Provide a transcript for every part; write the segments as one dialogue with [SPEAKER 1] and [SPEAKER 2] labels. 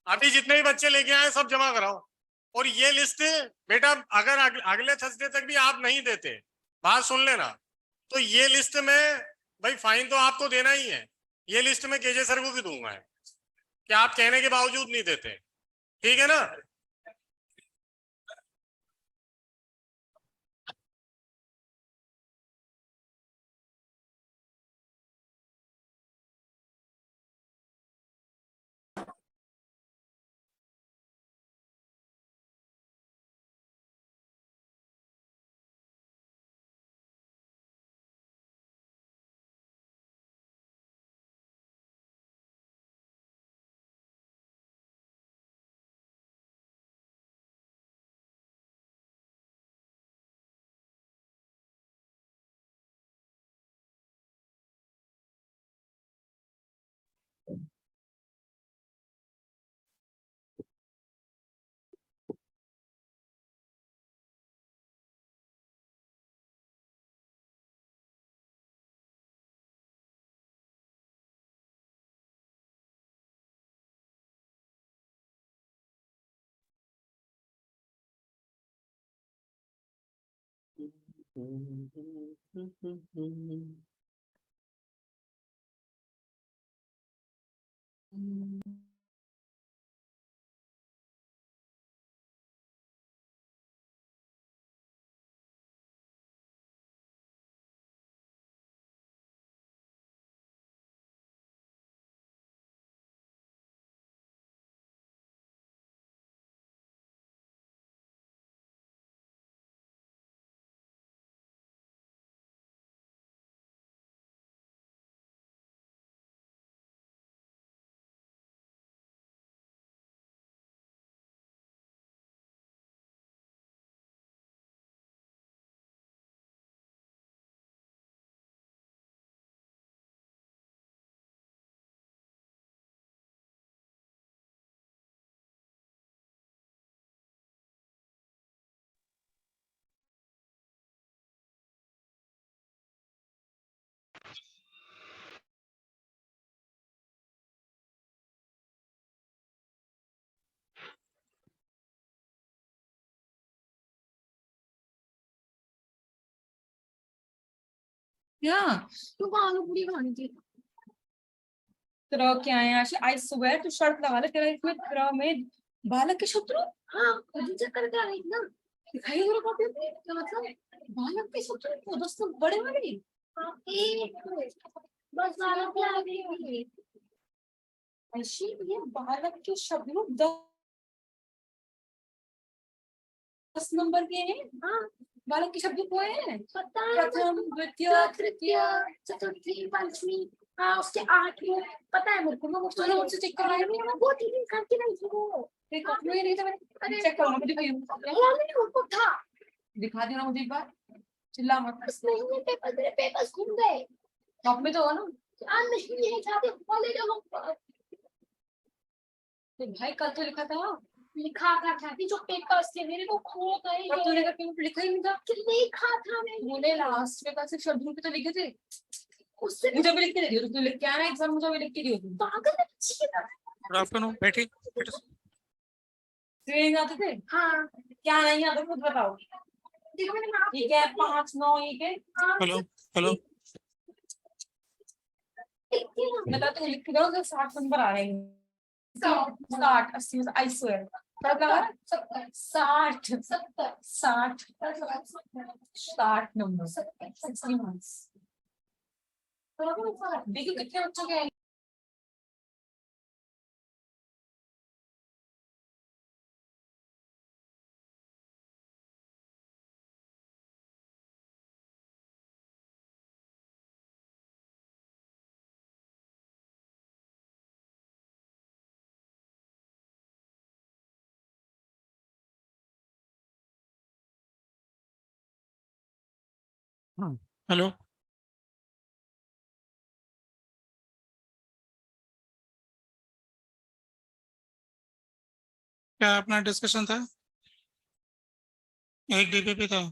[SPEAKER 1] अभी जितने भी बच्चे लेके आए सब जमा कराओ। और ये लिस्ट बेटा अगर अगले थर्सडे तक भी आप नहीं देते, बात सुन लेना, तो ये लिस्ट में भाई फाइन तो आपको देना ही है। ये लिस्ट में केजे सर को भी दूंगा कि आप कहने के बावजूद नहीं देते। ठीक है ना?
[SPEAKER 2] क्या
[SPEAKER 3] तू आलू पूरी खानी थी।
[SPEAKER 2] तेरा क्या है आज सुबह तू शर्त लगा ले तेरा इसमें तेरा में बालक के शत्रु।
[SPEAKER 3] हाँ मुझे चक्कर क्या है ना,
[SPEAKER 2] दिखाई दे रहा कॉपी में क्या मतलब बालक के शत्रु तो दोस्तों बड़े वाले।
[SPEAKER 3] हाँ एक बस बालक क्या आ गई।
[SPEAKER 2] ऐसी ये बालक के शत्रु 10 नंबर के हैं।
[SPEAKER 3] हाँ
[SPEAKER 2] बालक के शब्द को है
[SPEAKER 3] पता है,
[SPEAKER 2] प्रथम द्वितीय
[SPEAKER 3] तृतीय चतुर्थी पंचमी। हाँ उसके 8 वो पता है मेरे को, मैं
[SPEAKER 2] तूने मुझसे चेक करवाया नहीं
[SPEAKER 3] मैं वो तीन करके नहीं थी वो।
[SPEAKER 2] देख कॉपी में नहीं था मैंने चेक करूंगा मुझे
[SPEAKER 3] नहीं वो था।
[SPEAKER 2] दिखा देना मुझे एक बार चिल्ला मत।
[SPEAKER 3] बस नहीं पेपर मेरे पेपर्स घूम गए।
[SPEAKER 2] टॉप में तो हो ना।
[SPEAKER 3] नहीं है जाते वाले लोगों
[SPEAKER 2] तो भाई कल तो लिखा था
[SPEAKER 3] लिखा था जो पेपर्स थे मेरे वो खो गए।
[SPEAKER 2] और तूने कभी लिखा ही नहीं था।
[SPEAKER 3] लिखा था
[SPEAKER 2] मैंने लास्ट पेपर सिर्फ शब्दों पे तो लिखे थे।
[SPEAKER 3] उससे
[SPEAKER 2] मुझे भी लिख के दे दियो तू लिख के आना एग्जाम मुझे भी लिख के दियो तू।
[SPEAKER 3] पागल है।
[SPEAKER 1] गुड आफ्टरनून, बैठिए।
[SPEAKER 2] ट्रेन आते थे।
[SPEAKER 3] हाँ
[SPEAKER 2] क्या नहीं आता खुद बताओ। ठीक है 5 9 1 है।
[SPEAKER 1] Hello hello.
[SPEAKER 2] बता तू लिख के दो 60 नंबर आ रहे हैं। 60 80 आई स्वेयर तब लगा 60 नंबर 60 मार्क्स। देखिए कितने बच्चों के
[SPEAKER 1] हेलो। क्या अपना डिस्कशन था? एक डीपीपी था।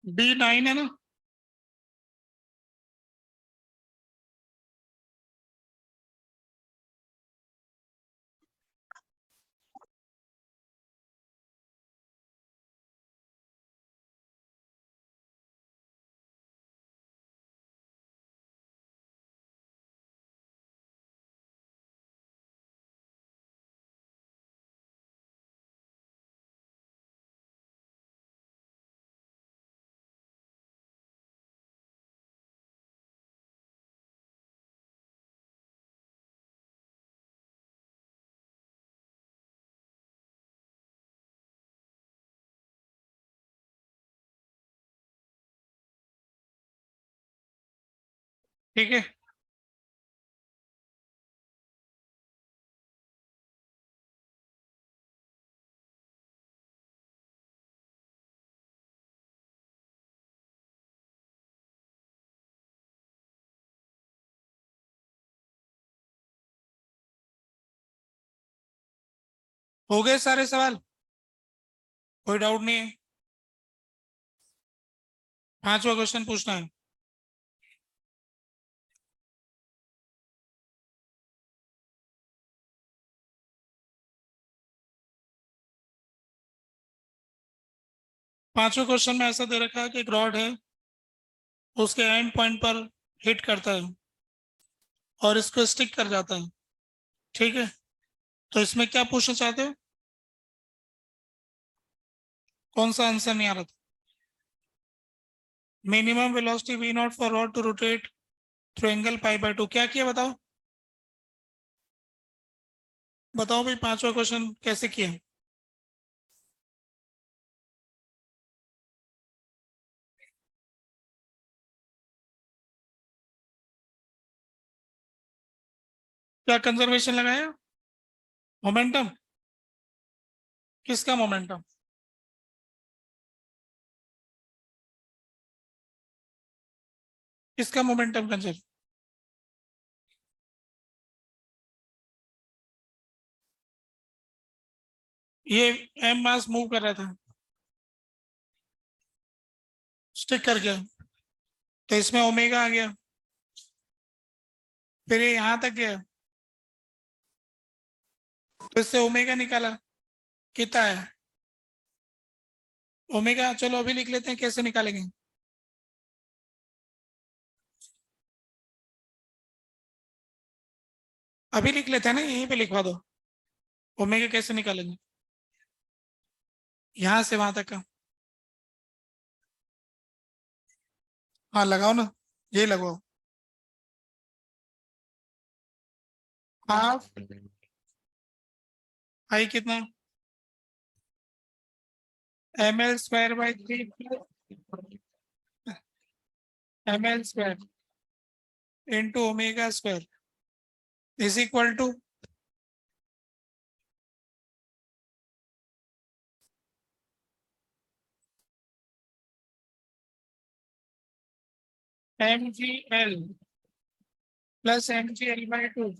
[SPEAKER 4] B9 है ना? ठीक है, हो गए सारे सवाल? कोई डाउट नहीं है? 5वां क्वेश्चन पूछना है। पांचवें क्वेश्चन में ऐसा दे रखा है कि एक रॉड है, उसके एंड पॉइंट पर हिट करता है और इसको स्टिक कर जाता है। ठीक है, तो इसमें क्या पूछना चाहते हो? कौन सा आंसर नहीं आ रहा था? Minimum velocity V0 for rod to rotate through angle π/2। क्या किया बताओ? बताओ भाई, पांचवा क्वेश्चन कैसे किया? क्या कंजर्वेशन लगाया? मोमेंटम? किसका मोमेंटम? किसका मोमेंटम कंजर्व? ये एम मास मूव कर रहा था, स्टिक कर गया, तो इसमें ओमेगा आ गया, फिर ये यहां तक गया, तो इससे ओमेगा निकाला, कितना है ओमेगा? चलो अभी लिख लेते हैं, कैसे निकालेंगे? अभी लिख लेते हैं ना, यहीं पे लिखवा दो। ओमेगा कैसे निकालेंगे? यहां से वहां तक का। हाँ लगाओ ना, ये लगाओ। हाफ आई कितना? ml²/3 ml² into omega is equal to mgl plus mgl/2।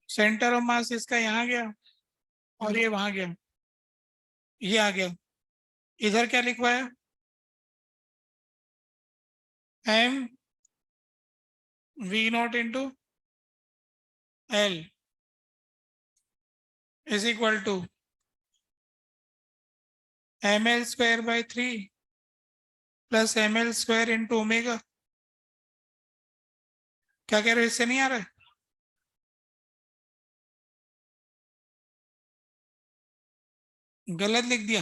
[SPEAKER 4] Centre of mass इसका यहाँ गया और ये वहां गया, ये आ गया। इधर क्या लिखवा है? M V0 into L is equal to ml²/3 plus ml² into omega. क्या कह रहे हो, इससे नहीं आ रहा है? गलत लिख दिया?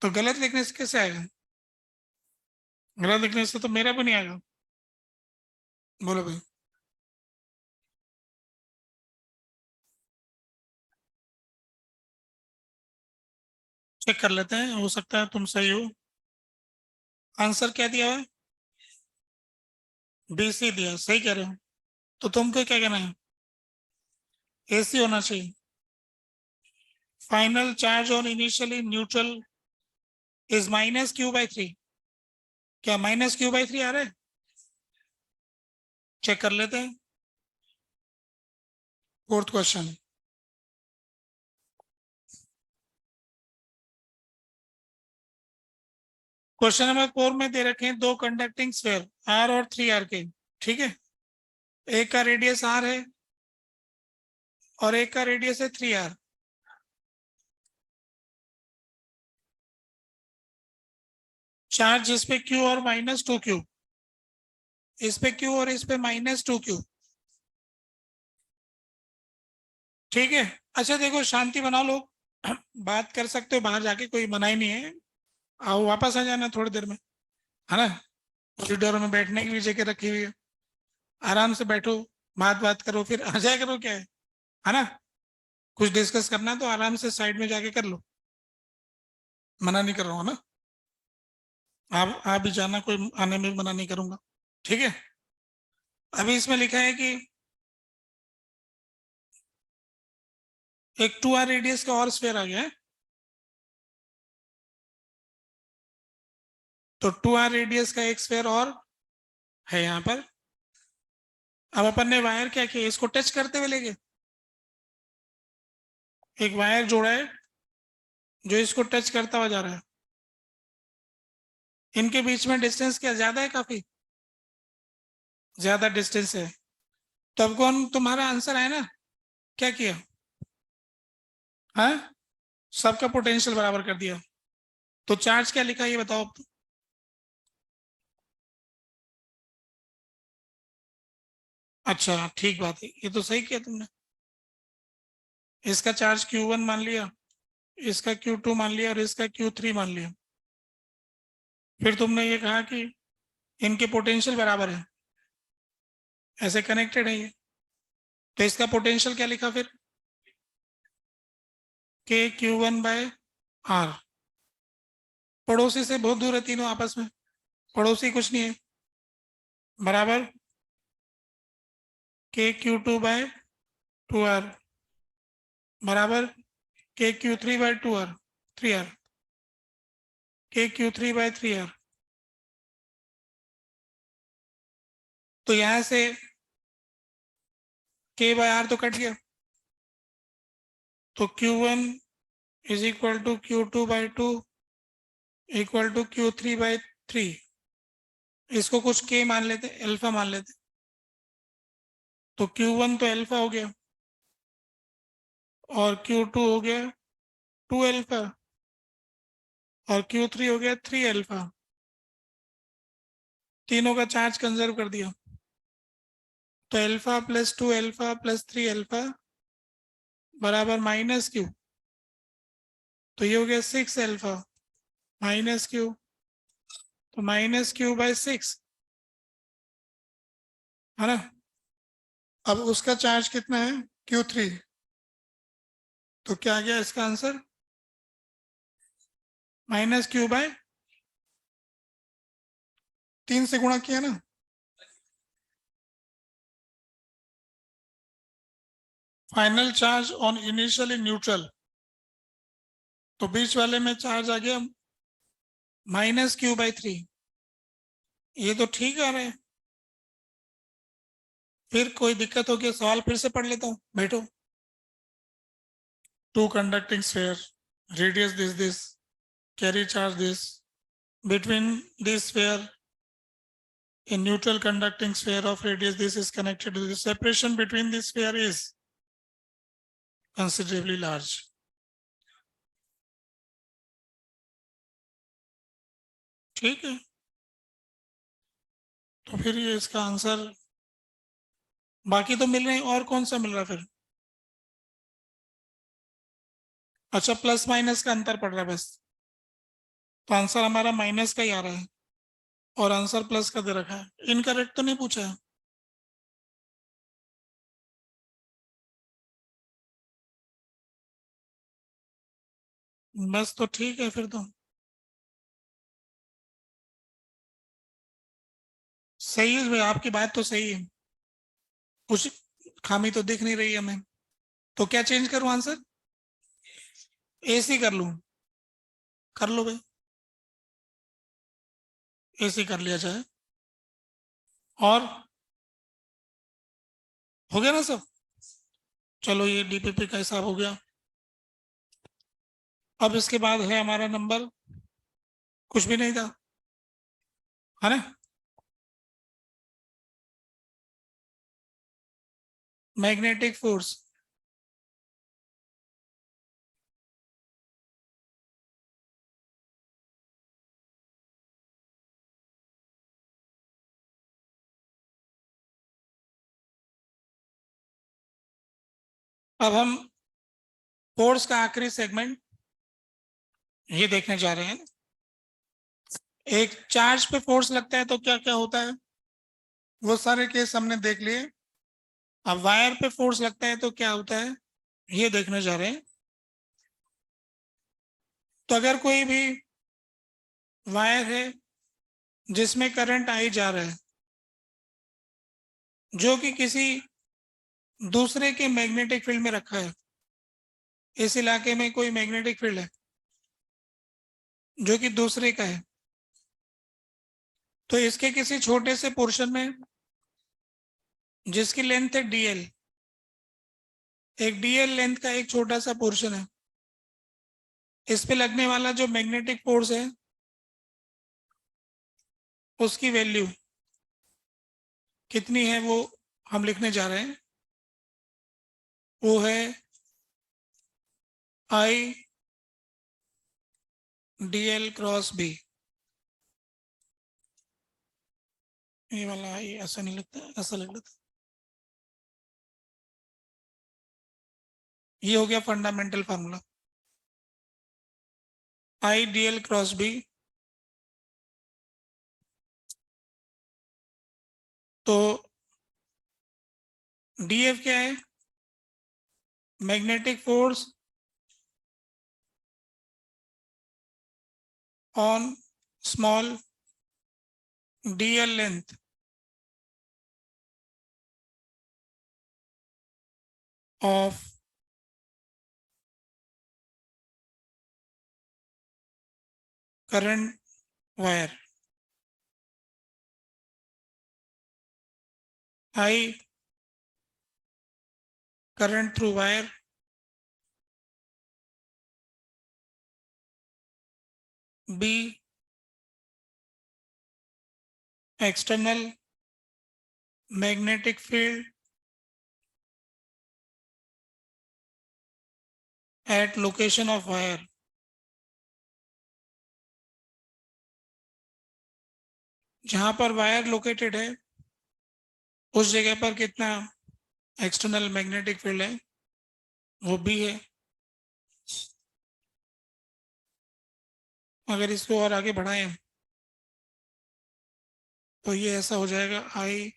[SPEAKER 4] तो गलत लिखने से कैसे आएगा? गलत लिखने से तो मेरा भी नहीं आएगा। बोलो भाई। चेक कर लेते हैं, हो सकता है तुम सही हो। आंसर क्या दिया है? BC दिया, सही कह रहे हो। तो तुमको क्या कहना है? AC होना चाहिए। Final charge on initially neutral is -q/3। क्या -q/3 आ रहा है? चेक कर लेते हैं। फोर्थ क्वेश्चन, क्वेश्चन नंबर 4 में दे रखे हैं दो कंडक्टिंग स्फीयर R और 3R के, ठीक है। एक का रेडियस R है और एक का रेडियस है 3R। चार्ज इस पे Q और -2Q, इस पे Q और इस पे -2Q, ठीक है। अच्छा देखो, शांति बनाओ लोग, बात कर सकते हो बाहर जाके, कोई मना ही नहीं है। आओ वापस आ जाना थोड़ी देर में, है ना। कॉरिडोर में बैठने की भी जगह रखी हुई है, आराम से बैठो, बात करो, फिर आ जाया करो, क्या है ना। कुछ डिस्कस करना है तो आराम से साइड में जाके कर लो, मना नहीं कर रहा हूँ ना। आप भी जाना, कोई आने में मना नहीं करूंगा, ठीक है। अभी इसमें लिखा है कि एक 2R रेडियस का और स्फीयर आ गया है, तो 2R रेडियस का एक स्फीयर और है यहाँ पर। अब अपन ने वायर क्या किया, इसको टच करते हुए लेके एक वायर जोड़ा है जो इसको टच करता हुआ जा रहा है। इनके बीच में डिस्टेंस क्या ज्यादा है, काफी ज्यादा डिस्टेंस है। तो अब कौन तुम्हारा आंसर है ना, क्या किया, हाँ, सबका पोटेंशियल बराबर कर दिया। तो चार्ज क्या लिखा ये बताओ अब। अच्छा ठीक बात है, ये तो सही किया तुमने। इसका चार्ज Q1 मान लिया, इसका Q2 मान लिया और इसका Q3 मान लिया। फिर तुमने ये कहा कि इनके पोटेंशियल बराबर है, ऐसे कनेक्टेड है ये। तो इसका पोटेंशियल क्या लिखा फिर, KQ1/R। पड़ोसी से बहुत दूर है तीनों आपस में, पड़ोसी कुछ नहीं है, बराबर KQ2/2R बराबर KQ3/2R, 3R, KQ3/3R। तो यहां से K/R तो कट गया, तो Q1 is equal to Q2/2 equal to Q3/3। इसको कुछ K मान लेते, अल्फा मान लेते, तो Q1 तो अल्फा हो गया और Q2 हो गया 2 अल्फा और Q3 हो गया 3 अल्फा। तीनों का चार्ज कंजर्व कर दिया, तो alpha plus 2 alpha plus 3 alpha बराबर -Q। तो ये हो गया 6 अल्फा -Q, तो -Q/6, है ना। अब उसका चार्ज कितना है, Q3, तो क्या आ गया इसका आंसर, -Q/3 से गुणा किया ना। Final charge on initially neutral, तो बीच वाले में चार्ज आ गया -Q/3। ये तो ठीक आ रहा है। फिर कोई दिक्कत हो गया, सवाल फिर से पढ़ लेता हूँ, बैठो। Two conducting sphere, radius this carry charge this, between this sphere a neutral conducting sphere of radius this is connected to the separation between this sphere is considerably large। ठीक है, तो फिर ये इसका आंसर, बाकी तो मिल रहे हैं, और कौन सा मिल रहा है फिर। अच्छा प्लस माइनस का अंतर पड़ रहा है बस, तो आंसर हमारा माइनस का ही आ रहा है और आंसर प्लस का दे रखा है। इनकरेक्ट तो नहीं पूछा है, बस तो ठीक है फिर तो सही है भाई, आपकी बात तो सही है, कुछ खामी तो दिख नहीं रही है हमें। तो क्या चेंज करूं आंसर, AC कर लूं, कर लो भाई, AC कर लिया जाए। और हो गया ना सब, चलो ये DPP का हिसाब हो गया। अब इसके बाद है हमारा नंबर, कुछ भी नहीं था, है ना। मैग्नेटिक फोर्स, अब हम फोर्स का आखिरी सेगमेंट ये देखने जा रहे हैं। एक चार्ज पे फोर्स लगता है तो क्या क्या होता है, वो सारे केस हमने देख लिए। अब वायर पे फोर्स लगता है तो क्या होता है, ये देखने जा रहे हैं। तो अगर कोई भी वायर है जिसमें करंट आई जा रहा है, जो कि किसी दूसरे के मैग्नेटिक फील्ड में रखा है, इस इलाके में कोई मैग्नेटिक फील्ड है जो कि दूसरे का है, तो इसके किसी छोटे से पोर्शन में जिसकी लेंथ है dl, एक dl लेंथ का एक छोटा सा पोर्शन है, इस पे लगने वाला जो मैग्नेटिक फोर्स है उसकी वैल्यू कितनी है वो हम लिखने जा रहे हैं। वो है I dl क्रॉस b। ये वाला I ऐसा नहीं लगता, ऐसा लग रहा था। ये हो गया fundamental formula, I dl cross b। तो df क्या है, magnetic force on small dl length of current wire. I current through wire, B external magnetic field at location of wire. जहां पर वायर लोकेटेड है उस जगह पर कितना एक्सटर्नल मैग्नेटिक फील्ड है, वो B है। अगर इसको और आगे बढ़ाएं तो ये ऐसा हो जाएगा, I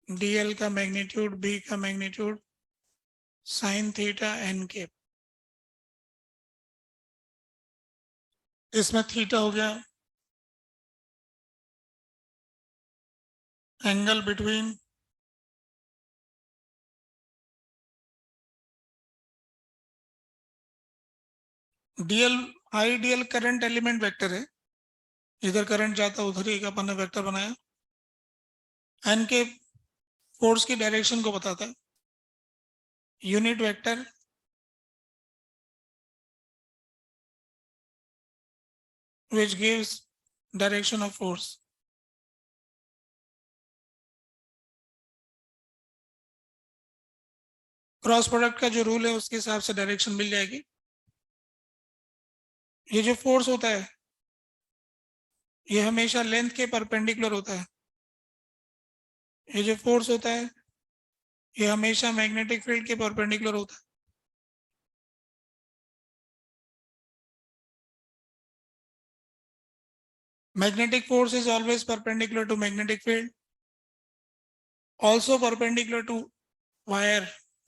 [SPEAKER 4] dl का मैग्नीट्यूड B का मैग्नीट्यूड साइन थीटा n के। इसमें थीटा हो गया angle between dl। I dl current element vector है, इधर करंट जाता उधर ही अपन ने वेक्टर बनाया। n के फोर्स की डायरेक्शन को बताता है, unit vector which gives direction of force। Cross product का जो रूल है उसके हिसाब से डायरेक्शन मिल जाएगी। ये जो फोर्स होता है ये हमेशा लेंथ के परपेंडिकुलर होता है। ये जो फोर्स होता है ये हमेशा मैग्नेटिक फील्ड के परपेंडिकुलर होता है। Magnetic force is always perpendicular to magnetic field, also perpendicular to wire।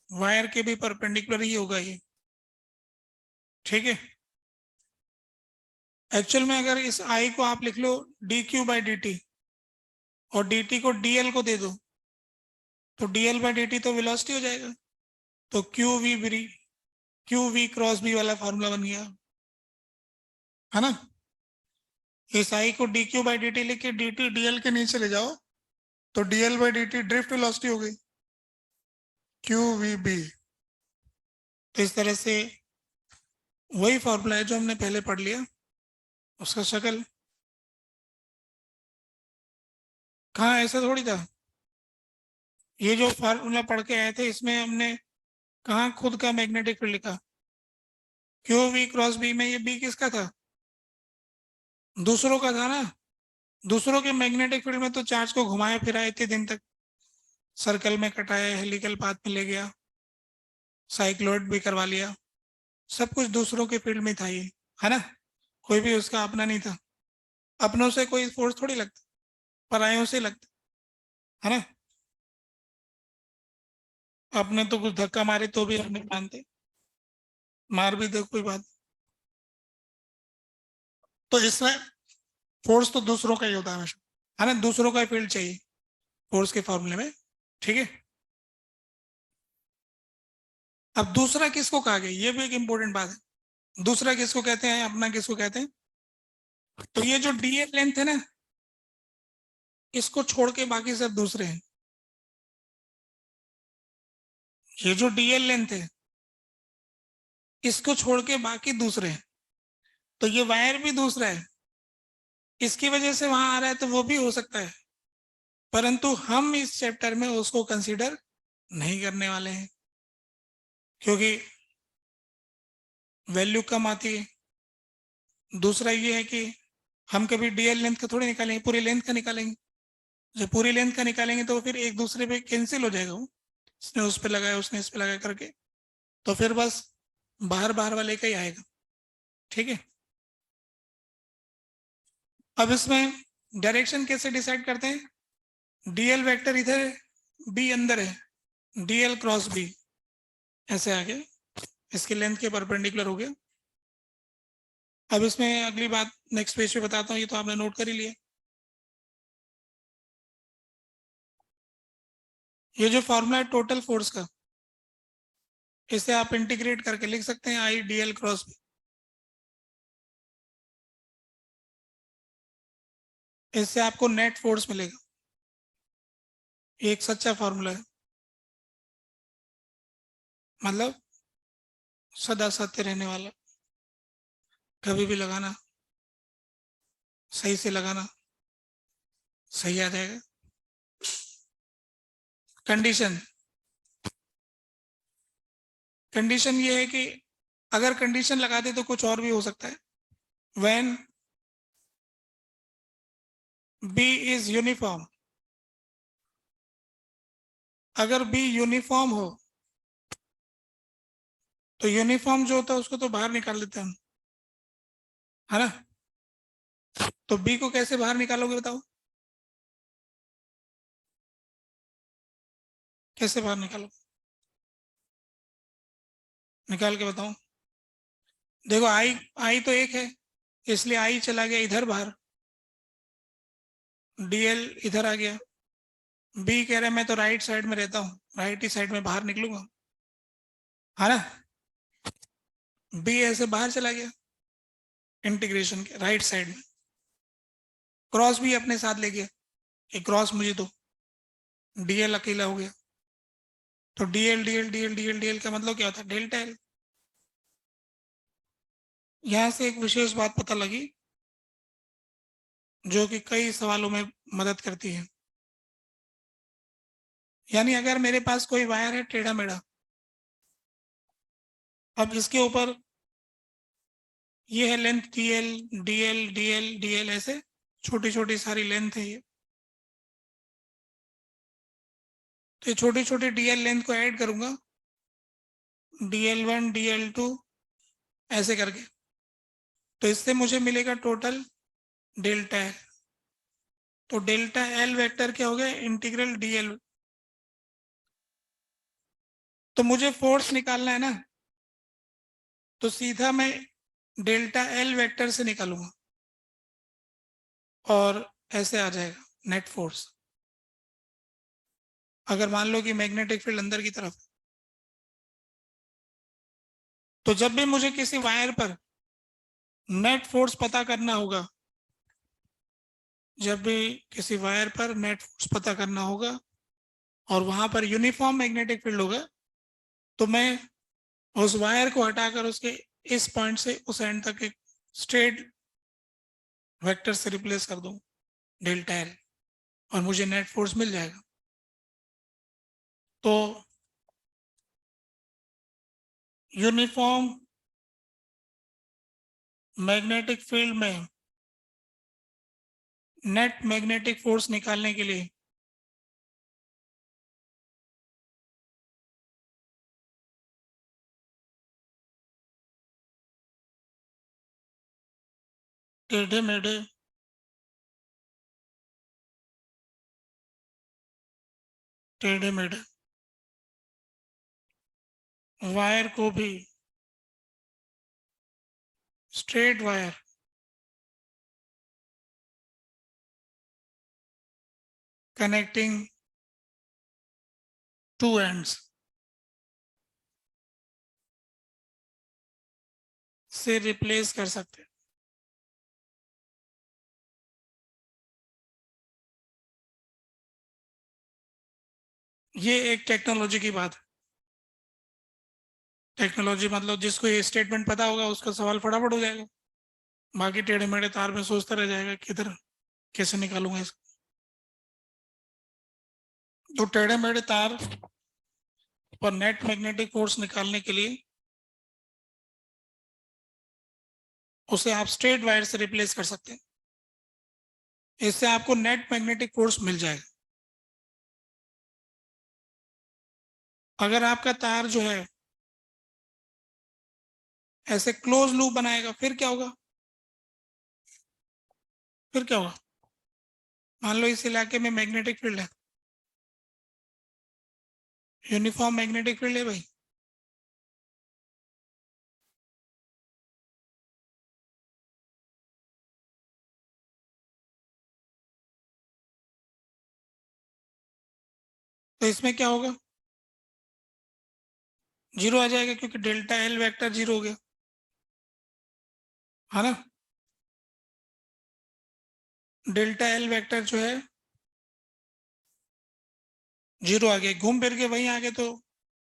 [SPEAKER 4] Wire के भी परपेंडिकुलर ही होगा ये, ठीक है। एक्चुअल में अगर इस I को आप लिख लो dq/dt और dt को dl को दे दो तो dl/dt तो वेलोसिटी हो जाएगा, तो qv क्रॉस b वाला फार्मूला बन गया, है ना। इस I को dq/dt लिख के dt dl के नीचे ले जाओ तो dl/dt ड्रिफ्ट वेलोसिटी हो गई qvb। तो इस तरह से वही फॉर्मूला है जो हमने पहले पढ़ लिया, उसका शक्ल कहाँ ऐसा थोड़ी था, ये जो फार्मूला पढ़ के आए थे इसमें हमने कहाँ खुद का मैग्नेटिक फील्ड लिखा, क्यू वी क्रॉस बी में ये बी किसका था, दूसरों का था ना। दूसरों के मैग्नेटिक फील्ड में तो चार्ज को घुमाए फिराए इतने दिन तक, सर्कल में कटाया, हेलिकल पाथ में ले गया, साइक्लोइड भी करवा लिया, सब कुछ दूसरों के फील्ड में था ये, है ना। कोई भी उसका अपना नहीं था, अपनों से कोई फोर्स थोड़ी लगता, परायों से लगता, है ना। अपने तो कुछ धक्का मारे तो भी अपने मानते, मार भी दे कोई बात। तो इसमें फोर्स तो दूसरों का ही होता है हमेशा, है ना, दूसरों का फील्ड चाहिए फोर्स के फॉर्मूले में, ठीक है। अब दूसरा किसको कहा गया, ये भी एक इंपॉर्टेंट बात है। दूसरा किसको कहते हैं, अपना किसको कहते हैं। तो ये जो डीएल लेंथ है ना, इसको छोड़ के बाकी सब दूसरे हैं। ये जो डीएल लेंथ है इसको छोड़ के बाकी दूसरे हैं। तो ये वायर भी दूसरा है, इसकी वजह से वहां आ रहा है तो वो भी हो सकता है, परंतु हम इस चैप्टर में उसको कंसीडर नहीं करने वाले हैं क्योंकि वैल्यू कम आती है। दूसरा ये है कि हम कभी डीएल लेंथ का थोड़ी निकालेंगे, पूरी लेंथ का निकालेंगे। जब पूरी लेंथ का निकालेंगे तो फिर एक दूसरे पे कैंसिल हो जाएगा, वो इसने उस पे लगाया उसने इस पे लगाया करके, तो फिर बस बाहर बाहर वाले का ही आएगा, ठीक है। अब इसमें डायरेक्शन कैसे डिसाइड करते हैं, डीएल वेक्टर इधर है, बी अंदर है, डीएल क्रॉस बी ऐसे आ गया, इसकी लेंथ के परपेंडिकुलर हो गया। अब इसमें अगली बात नेक्स्ट पेज पे बताता हूँ, ये तो आपने नोट कर ही लिया। ये जो फॉर्मूला है टोटल फोर्स का, इसे आप इंटीग्रेट करके लिख सकते हैं I D L cross B. इससे आपको नेट फोर्स मिलेगा, ये एक सच्चा फॉर्मूला है, मतलब सदा सत्य रहने वाला। कभी भी लगाना, सही से लगाना, सही आ जाएगा। कंडीशन, कंडीशन ये है कि अगर कंडीशन लगाते तो कुछ और भी हो सकता है। व्हेन बी इज यूनिफॉर्म, अगर बी यूनिफॉर्म हो तो यूनिफॉर्म जो होता है उसको तो बाहर निकाल देते हैं हम, है ना। तो बी को कैसे बाहर निकालोगे बताओ, कैसे बाहर निकालो, निकाल के बताओ। देखो आई, आई तो एक है इसलिए आई चला गया इधर बाहर, डीएल इधर आ गया। बी कह रहा है मैं तो राइट साइड में रहता हूँ, राइट ही साइड में बाहर निकलूंगा, है ना। बी ऐसे बाहर चला गया इंटीग्रेशन के राइट साइड में, क्रॉस भी अपने साथ ले गया, ये क्रॉस मुझे दो, डीएल अकेला हो गया। तो DL DL DL DL DL का मतलब क्या होता है, डेल्टा एल। यहां से एक विशेष बात पता लगी जो कि कई सवालों में मदद करती है। यानी अगर मेरे पास कोई वायर है टेढ़ा मेढ़ा, अब इसके ऊपर ये है length DL DL DL DL, ऐसे छोटी छोटी सारी लेंथ है ये। तो ये छोटी छोटी डीएल लेंथ को ऐड करूंगा, DL1 DL2 ऐसे करके, तो इससे मुझे मिलेगा टोटल डेल्टा एल। तो डेल्टा एल वेक्टर क्या हो गया, इंटीग्रल डीएल। तो मुझे फोर्स निकालना है ना, तो सीधा मैं डेल्टा एल वेक्टर से निकालूंगा और ऐसे आ जाएगा नेट फोर्स। अगर मान लो कि मैग्नेटिक फील्ड अंदर की तरफ, तो जब भी मुझे किसी वायर पर नेट फोर्स पता करना होगा, जब भी किसी वायर पर नेट फोर्स पता करना होगा और वहां पर यूनिफॉर्म मैग्नेटिक फील्ड होगा, तो मैं उस वायर को हटाकर उसके इस पॉइंट से उस एंड तक एक स्ट्रेट वेक्टर से रिप्लेस कर दूं डेल्टा एल। और मुझे नेट फोर्स मिल जाएगा। तो यूनिफॉर्म मैग्नेटिक फील्ड में नेट मैग्नेटिक फोर्स निकालने के लिए टेढ़े मेढ़े वायर को भी straight wire connecting two ends से रिप्लेस कर सकते हैं। ये एक टेक्नोलॉजी की बात है। टेक्नोलॉजी मतलब जिसको ये स्टेटमेंट पता होगा उसका सवाल फटाफट हो जाएगा, बाकी टेढ़े मेढ़े तार में सोचता रह जाएगा किधर कैसे निकालूंगा इसको। तो टेढ़े मेढ़े तार और नेट मैग्नेटिक फोर्स निकालने के लिए उसे आप स्ट्रेट वायर से रिप्लेस कर सकते हैं। इससे आपको नेट मैग्नेटिक फोर्स मिल जाएगा। अगर आपका तार जो है ऐसे क्लोज लूप बनाएगा फिर क्या होगा? मान लो इस इलाके में मैग्नेटिक फील्ड है, यूनिफॉर्म मैग्नेटिक फील्ड है भाई, तो इसमें क्या होगा? जीरो आ जाएगा क्योंकि डेल्टा एल वेक्टर जीरो हो गया, है ना। डेल्टा एल वेक्टर जो है जीरो आ गया, घूम फिर के वहीं आ गए तो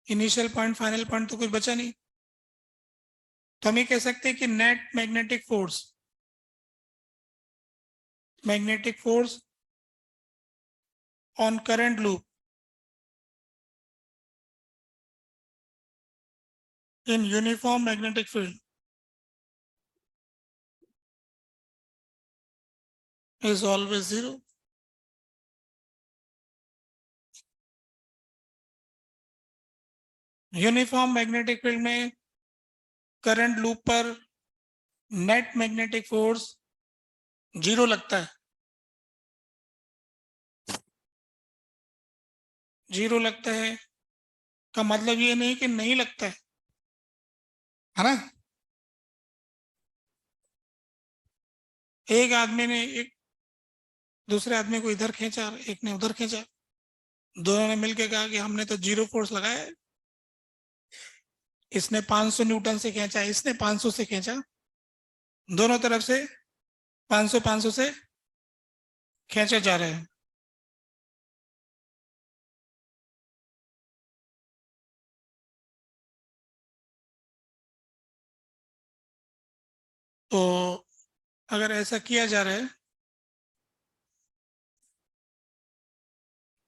[SPEAKER 4] इनिशियल पॉइंट फाइनल पॉइंट तो कुछ बचा नहीं। तो हम ये कह सकते हैं कि net magnetic force on current loop in uniform magnetic field is always zero. Uniform magnetic field में करंट लूप पर नेट मैग्नेटिक फोर्स जीरो लगता है। जीरो लगता है का मतलब ये नहीं कि नहीं लगता है ना। एक आदमी ने एक दूसरे आदमी को इधर खींचा, एक ने उधर खींचा, दोनों ने मिलकर कहा कि हमने तो जीरो फोर्स लगाया है। इसने 500 न्यूटन से खींचा, इसने 500 से खींचा, दोनों तरफ से 500 से खींचे जा रहे हैं। तो अगर ऐसा किया जा रहा है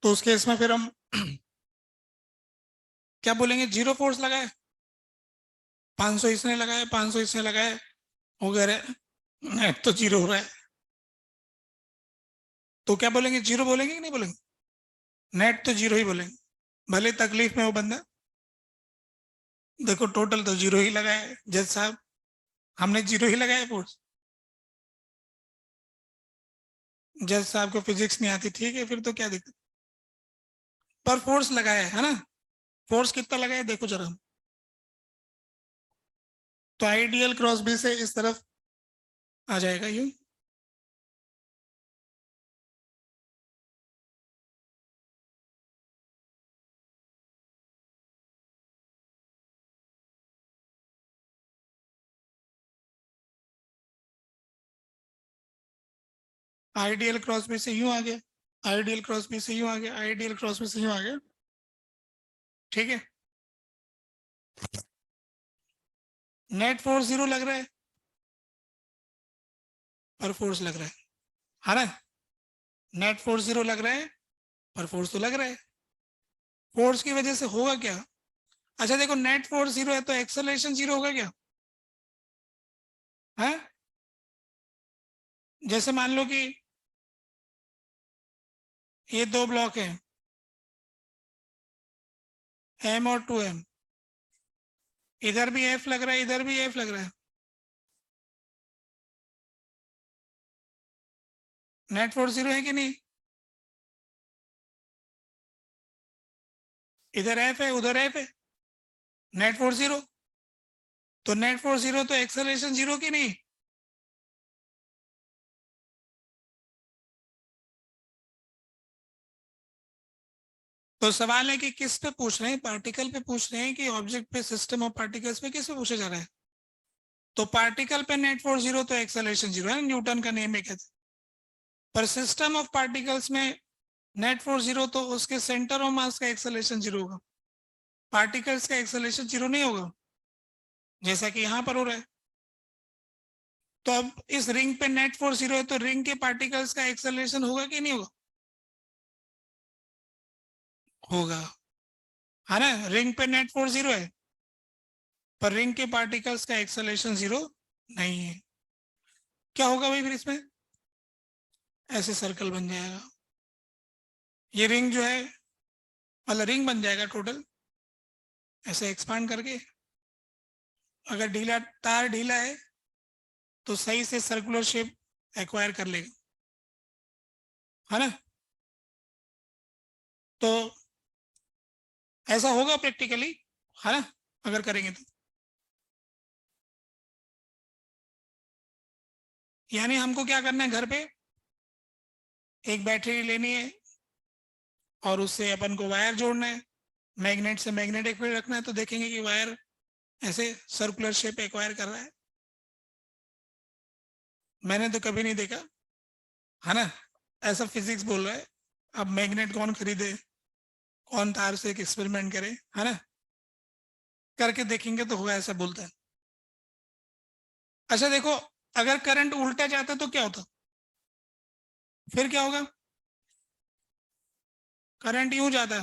[SPEAKER 4] तो उस केस में फिर हम क्या बोलेंगे? जीरो फोर्स लगाए, 500 इसने लगाया, 500 इसने लगाया, हो गया नेट तो जीरो हो रहा है। तो क्या बोलेंगे? जीरो बोलेंगे कि नहीं बोलेंगे? नेट तो जीरो ही बोलेंगे, भले तकलीफ में वो बंदा। देखो टोटल तो जीरो ही लगाया है जज साहब, हमने जीरो ही लगाया फोर्स। जज साहब को फिजिक्स नहीं आती, ठीक है, फिर तो क्या दिक्कत, पर फोर्स लगाया है ना। फोर्स कितना लगाया देखो जरा। तो आइडियल क्रॉस बी से इस तरफ आ जाएगा यूं, आइडियल क्रॉस बी से यूं आ गया, आइडियल क्रॉस बी से यूं आ गया, आइडियल क्रॉस बी से यूं आ गया, ठीक है। नेट फोर्स जीरो लग रहा है पर फोर्स लग रहा है ना। नेट फोर्स 0 लग रहा है, पर फोर्स तो लग रहा है। फोर्स की वजह से होगा क्या? अच्छा देखो, नेट फोर्स 0 है तो एक्सेलरेशन 0 होगा क्या? है? जैसे मान लो कि ये दो ब्लॉक हैं, M और 2M, इधर भी F लग रहा है, इधर भी F लग रहा है, नेट फोर्स 0 है कि नहीं? इधर F है, उधर F है, नेट फोर्स 0। तो नेट फोर्स 0 तो एक्सेलरेशन 0 की नहीं? तो सवाल है कि किस पे पूछ रहे हैं, पार्टिकल पे पूछ रहे हैं कि ऑब्जेक्ट पे, सिस्टम ऑफ पार्टिकल्स पे, किस पे पूछा जा रहा है? तो पार्टिकल पे नेट फोर्स 0 तो एक्सेलरेशन 0 है, न्यूटन का नियम है कहते। पर सिस्टम ऑफ पार्टिकल्स में नेट फोर्स 0 तो उसके सेंटर ऑफ मास का एक्सेलरेशन 0 होगा, पार्टिकल्स का एक्सेलरेशन 0 नहीं होगा, जैसा कि यहां पर हो रहा है। तो अब इस रिंग पे नेट फोर्स 0 है तो रिंग के पार्टिकल्स का एक्सेलरेशन होगा कि नहीं होगा? होगा, है ना? रिंग पे नेट फोर्स 0 है, पर रिंग के पार्टिकल्स का एक्सेलरेशन 0 नहीं है। क्या होगा भाई फिर इसमें? ऐसे सर्कल बन जाएगा, ये रिंग जो है, मतलब रिंग बन जाएगा टोटल, ऐसे एक्सपांड करके। अगर ढीला तार ढीला है तो सही से सर्कुलर शेप एक्वायर कर लेगा, है ना? तो ऐसा होगा प्रैक्टिकली, है ना, अगर करेंगे तो। यानी हमको क्या करना है, घर पे एक बैटरी लेनी है और उससे अपन को वायर जोड़ना है, मैग्नेट से मैग्नेटिक फील्ड रखना है, तो देखेंगे कि वायर ऐसे सर्कुलर शेप एक्वायर कर रहा है। मैंने तो कभी नहीं देखा, है ना, ऐसा फिजिक्स बोल रहा है। अब मैग्नेट कौन खरीदे, कौन तार से एक एक्सपेरिमेंट करे, है ना, करके देखेंगे तो होगा, ऐसा बोलता है। अच्छा देखो, अगर करंट उल्टा जाता तो क्या होता? फिर क्या होगा? करंट यूं जाता,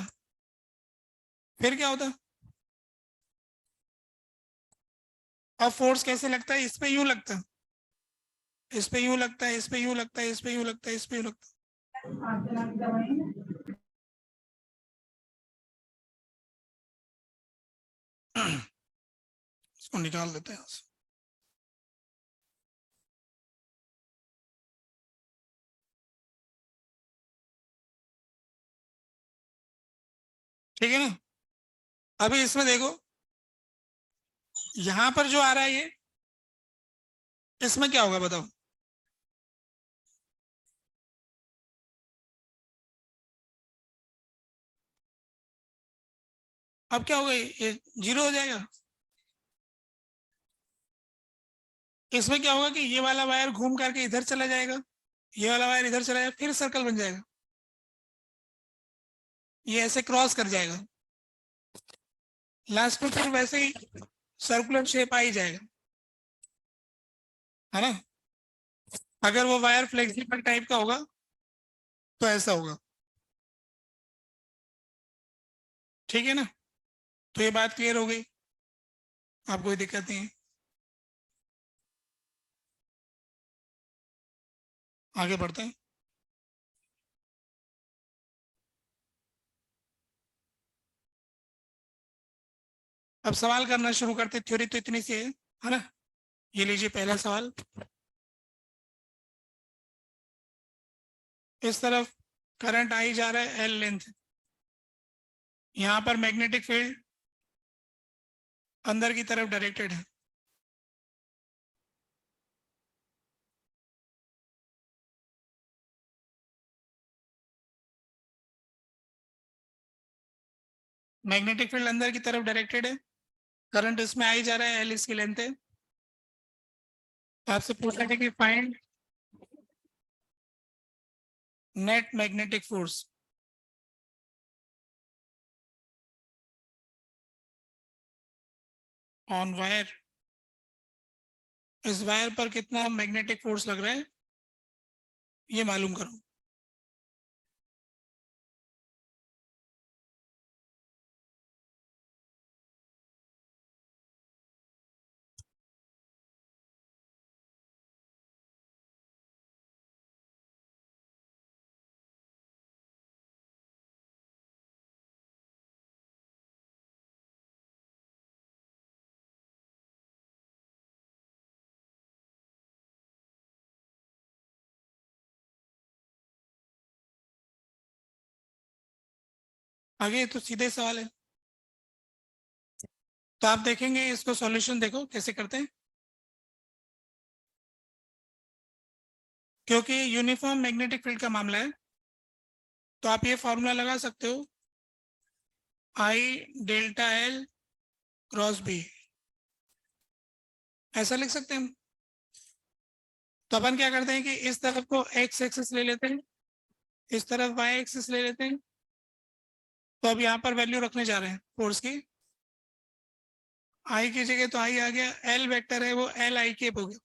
[SPEAKER 4] फिर क्या होता? अब फोर्स कैसे लगता है? इस पे यूं लगता है, इस पे यूं लगता है, इस पे यूं लगता है, इस पे यूं लगता है, इस पे यूं लगता है। इसको निकाल देते हैं यहाँ से। ठीक है ना? अभी इसमें देखो, यहां पर जो आ रहा है ये, इसमें क्या होगा बताओ? अब क्या होगा, ये 0 हो जाएगा। इसमें क्या होगा कि ये वाला वायर घूम करके इधर चला जाएगा, ये वाला वायर इधर चला जाएगा, फिर सर्कल बन जाएगा, ये ऐसे क्रॉस कर जाएगा, लास्ट में फिर वैसे ही सर्कुलर शेप आ ही जाएगा, है ना? अगर वो वायर फ्लेक्सिबल टाइप का होगा तो ऐसा होगा। ठीक है ना? तो ये बात क्लियर हो गई, आप कोई दिक्कत नहीं है, आगे बढ़ते हैं। अब सवाल करना शुरू करते, थ्योरी तो इतनी सी है ना? ये लीजिए पहला सवाल। इस तरफ करंट आई जा रहा है L लेंथ, यहाँ पर मैग्नेटिक फील्ड अंदर की तरफ डायरेक्टेड है, मैग्नेटिक फील्ड अंदर की तरफ डायरेक्टेड है, करंट इसमें आई जा रहा है, L इसकी लेंथ है। आपसे पूछा है कि find net magnetic force on wire, इस वायर पर कितना मैग्नेटिक फोर्स लग रहा है ये मालूम करो। आगे तो सीधे सवाल है, तो आप देखेंगे इसको सॉल्यूशन देखो कैसे करते हैं। क्योंकि यूनिफॉर्म मैग्नेटिक फील्ड का मामला है तो आप ये फॉर्मूला लगा सकते हो, आई डेल्टा एल क्रॉस बी, ऐसा लिख सकते हैं हम। तो अपन क्या करते हैं कि इस तरफ को एक्स एक्सिस ले लेते हैं, इस तरफ वाई एक्सिस ले लेते हैं। तो अब यहाँ पर वैल्यू रखने जा रहे हैं फोर्स की, आई की जगह तो आई आ गया, एल वेक्टर है वो एल आई केप हो गया,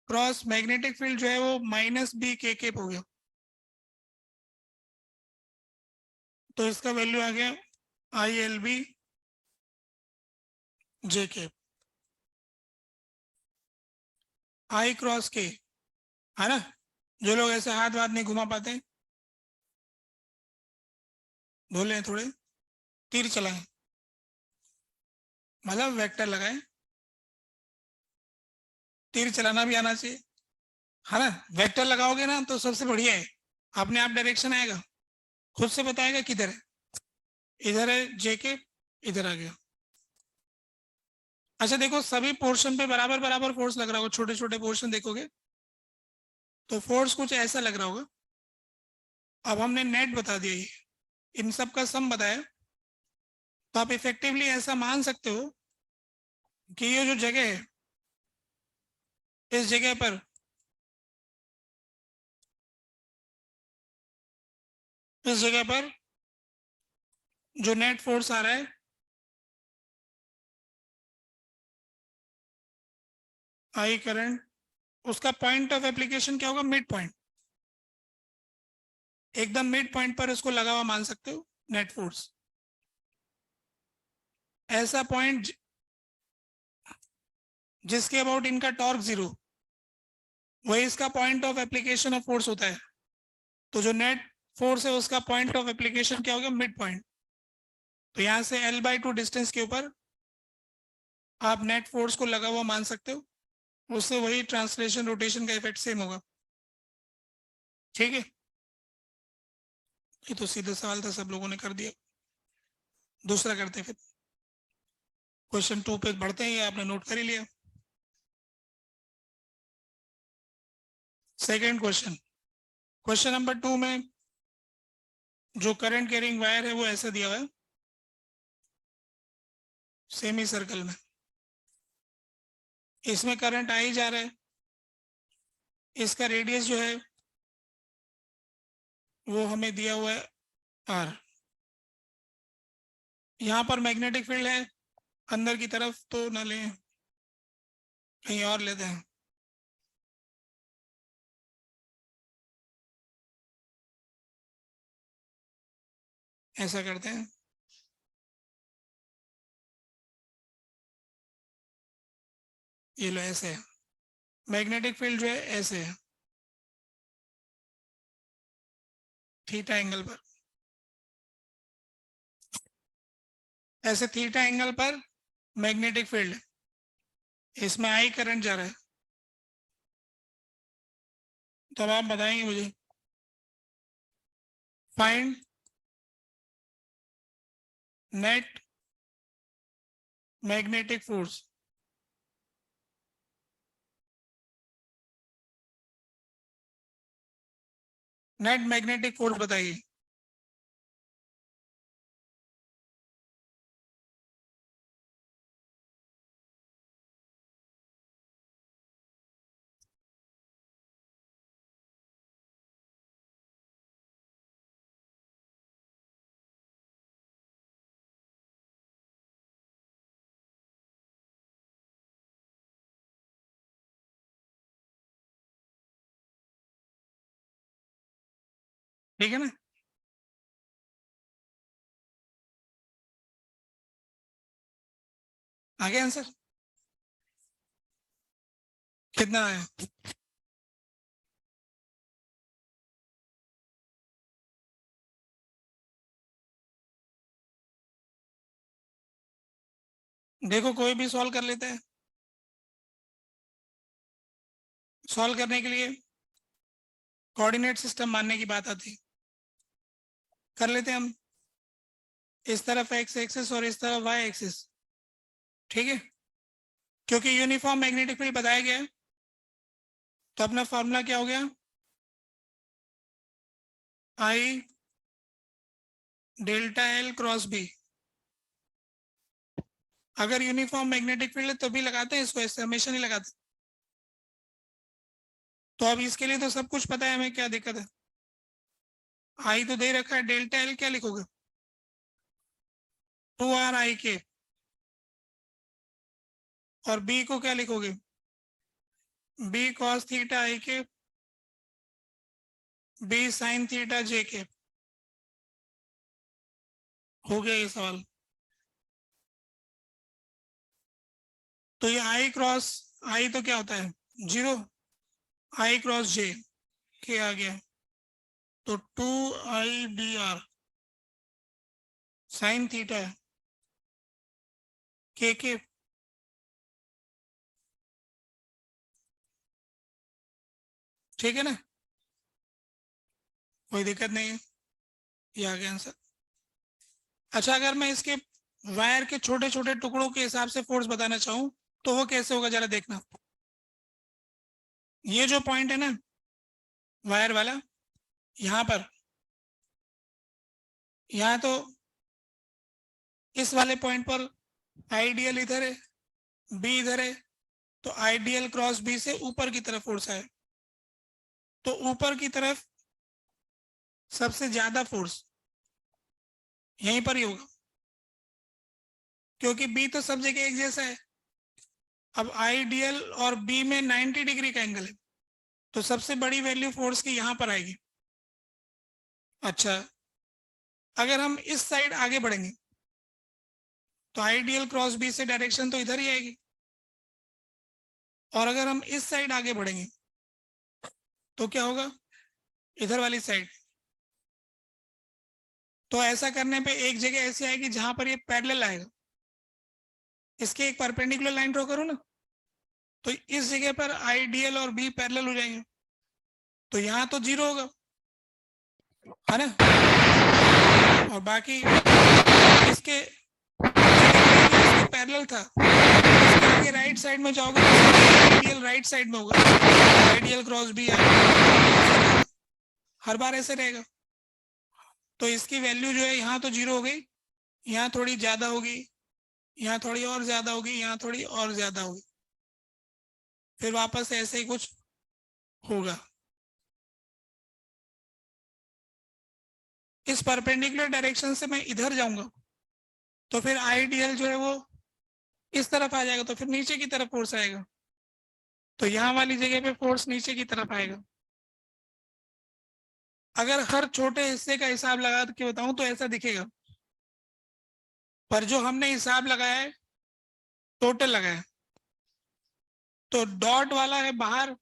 [SPEAKER 4] क्रॉस मैग्नेटिक फील्ड जो है वो माइनस बी के केप हो गया। तो इसका वैल्यू आ गया I L B J cap, I cross K, है ना। जो लोग ऐसे हाथ वाथ नहीं घुमा पाते बोले थोड़े तीर चलाएं, मतलब वेक्टर लगाएं, तीर चलाना भी आना चाहिए, है ना। वेक्टर लगाओगे ना तो सबसे बढ़िया है, अपने आप डायरेक्शन आएगा, खुद से बताएगा किधर है, इधर है जे के, इधर आ गया। अच्छा देखो सभी पोर्शन पे बराबर बराबर फोर्स लग रहा होगा, छोटे छोटे पोर्शन देखोगे तो फोर्स कुछ ऐसा लग रहा होगा। अब हमने नेट बता दिया, ये इन सब का सम बताया, तो आप इफेक्टिवली ऐसा मान सकते हो कि ये जो जगह है इस जगह पर जो नेट फोर्स आ रहा है आई करंट, उसका पॉइंट ऑफ एप्लीकेशन क्या होगा, मिड पॉइंट, एकदम मिड पॉइंट पर इसको लगा हुआ मान सकते हो नेट फोर्स। ऐसा पॉइंट जिसके अबाउट इनका टॉर्क जीरो, वही इसका point of application of force होता है। तो जो नेट फोर्स है उसका पॉइंट ऑफ एप्लीकेशन क्या होगा, मिड पॉइंट। तो यहां से L/2 डिस्टेंस के ऊपर आप नेट फोर्स को लगा हुआ मान सकते हो, उससे वही ट्रांसलेशन रोटेशन का इफेक्ट सेम होगा। ठीक है, ये तो सीधा सवाल था, सब लोगों ने कर दिया। दूसरा करते हैं फिर, क्वेश्चन 2 पे बढ़ते हैं, ये आपने नोट कर ही लिया। सेकेंड क्वेश्चन, क्वेश्चन नंबर 2 में जो करंट कैरिंग वायर है वो ऐसा दिया हुआ है सेमी सर्कल में, इसमें करंट आई जा रहा है, इसका रेडियस जो है वो हमें दिया हुआ है आर। यहाँ पर मैग्नेटिक फील्ड है अंदर की तरफ, तो ना लें कहीं और लेते हैं। ऐसा करते हैं, ये लो ऐसे है, मैग्नेटिक फील्ड जो है ऐसे है थीटा एंगल पर, ऐसे थीटा एंगल पर मैग्नेटिक फील्ड है, इसमें आई करंट जा रहा है। तो अब आप बताएंगे मुझे, find net magnetic force. Net magnetic force बताइए। ठीक है ना, आगे आंसर कितना आया, देखो कोई भी सॉल्व कर लेता है। सॉल्व करने के लिए कोऑर्डिनेट सिस्टम मानने की बात आती है, कर लेते हैं हम, इस तरफ x एक्सिस और इस तरफ y एक्सिस, ठीक है, क्योंकि यूनिफॉर्म मैग्नेटिक फील्ड बताया गया है। तो अपना फॉर्मूला क्या हो गया, I delta L cross B। अगर यूनिफॉर्म मैग्नेटिक फील्ड है तो भी लगाते हैं इसको, ऐसे हमेशा नहीं लगाते। तो अब इसके लिए तो सब कुछ पता है हमें, क्या दिक्कत है। I तो दे रखा है, डेल्टा L क्या लिखोगे, 2RIK, और B को क्या लिखोगे, B cos theta IK, B sin theta JK। हो गया ये सवाल। तो ये I क्रॉस I तो क्या होता है 0, I क्रॉस J के आ गया, तो 2IDR साइन थीटा है के, ठीक है ना, कोई दिक्कत नहीं है, ये आ गया आंसर। अच्छा, अगर मैं इसके वायर के छोटे छोटे टुकड़ों के हिसाब से फोर्स बताना चाहूं तो वो कैसे होगा, जरा देखना। ये जो पॉइंट है ना वायर वाला, यहाँ पर, यहाँ तो इस वाले पॉइंट पर आइडियल इधर है, बी इधर है, तो आइडियल क्रॉस बी से ऊपर की तरफ फोर्स है, तो ऊपर की तरफ सबसे ज्यादा फोर्स यहीं पर ही होगा, क्योंकि बी तो सब जगह एक जैसा है। अब आइडियल और बी में 90 डिग्री का एंगल है, तो सबसे बड़ी वैल्यू फोर्स की यहां पर आएगी। अच्छा, अगर हम इस साइड आगे बढ़ेंगे तो आइडियल क्रॉस बी से डायरेक्शन तो इधर ही आएगी, और अगर हम इस साइड आगे बढ़ेंगे तो क्या होगा, इधर वाली साइड। तो ऐसा करने पे एक जगह ऐसी आएगी जहां पर ये पैरेलल आएगा, इसके एक परपेंडिकुलर लाइन ड्रॉ करो ना, तो इस जगह पर आइडियल और बी पैरेलल हो जाएंगे, तो यहाँ तो 0 होगा, है ना, और बाकी इसके पैरेलल था, इसके राइट साइड में जाओगे तो आइडियल राइट साइड में होगा, आइडियल क्रॉस बी हर बार ऐसे रहेगा। तो इसकी वैल्यू जो है यहाँ तो 0 हो गई, यहाँ थोड़ी ज्यादा होगी, यहाँ थोड़ी और ज्यादा होगी, यहाँ थोड़ी और ज्यादा होगी, फिर वापस ऐसे ही कुछ होगा। इस परपेंडिकुलर डायरेक्शन से मैं इधर जाऊंगा तो फिर आइडियल जो है वो इस तरफ आ जाएगा, तो फिर नीचे की तरफ फोर्स आएगा, तो यहाँ वाली जगह पे फोर्स नीचे की तरफ आएगा। अगर हर छोटे हिस्से का हिसाब लगा के बताऊं तो ऐसा दिखेगा, पर जो हमने हिसाब लगाया है टोटल लगाया, तो डॉट वाला है बाहर,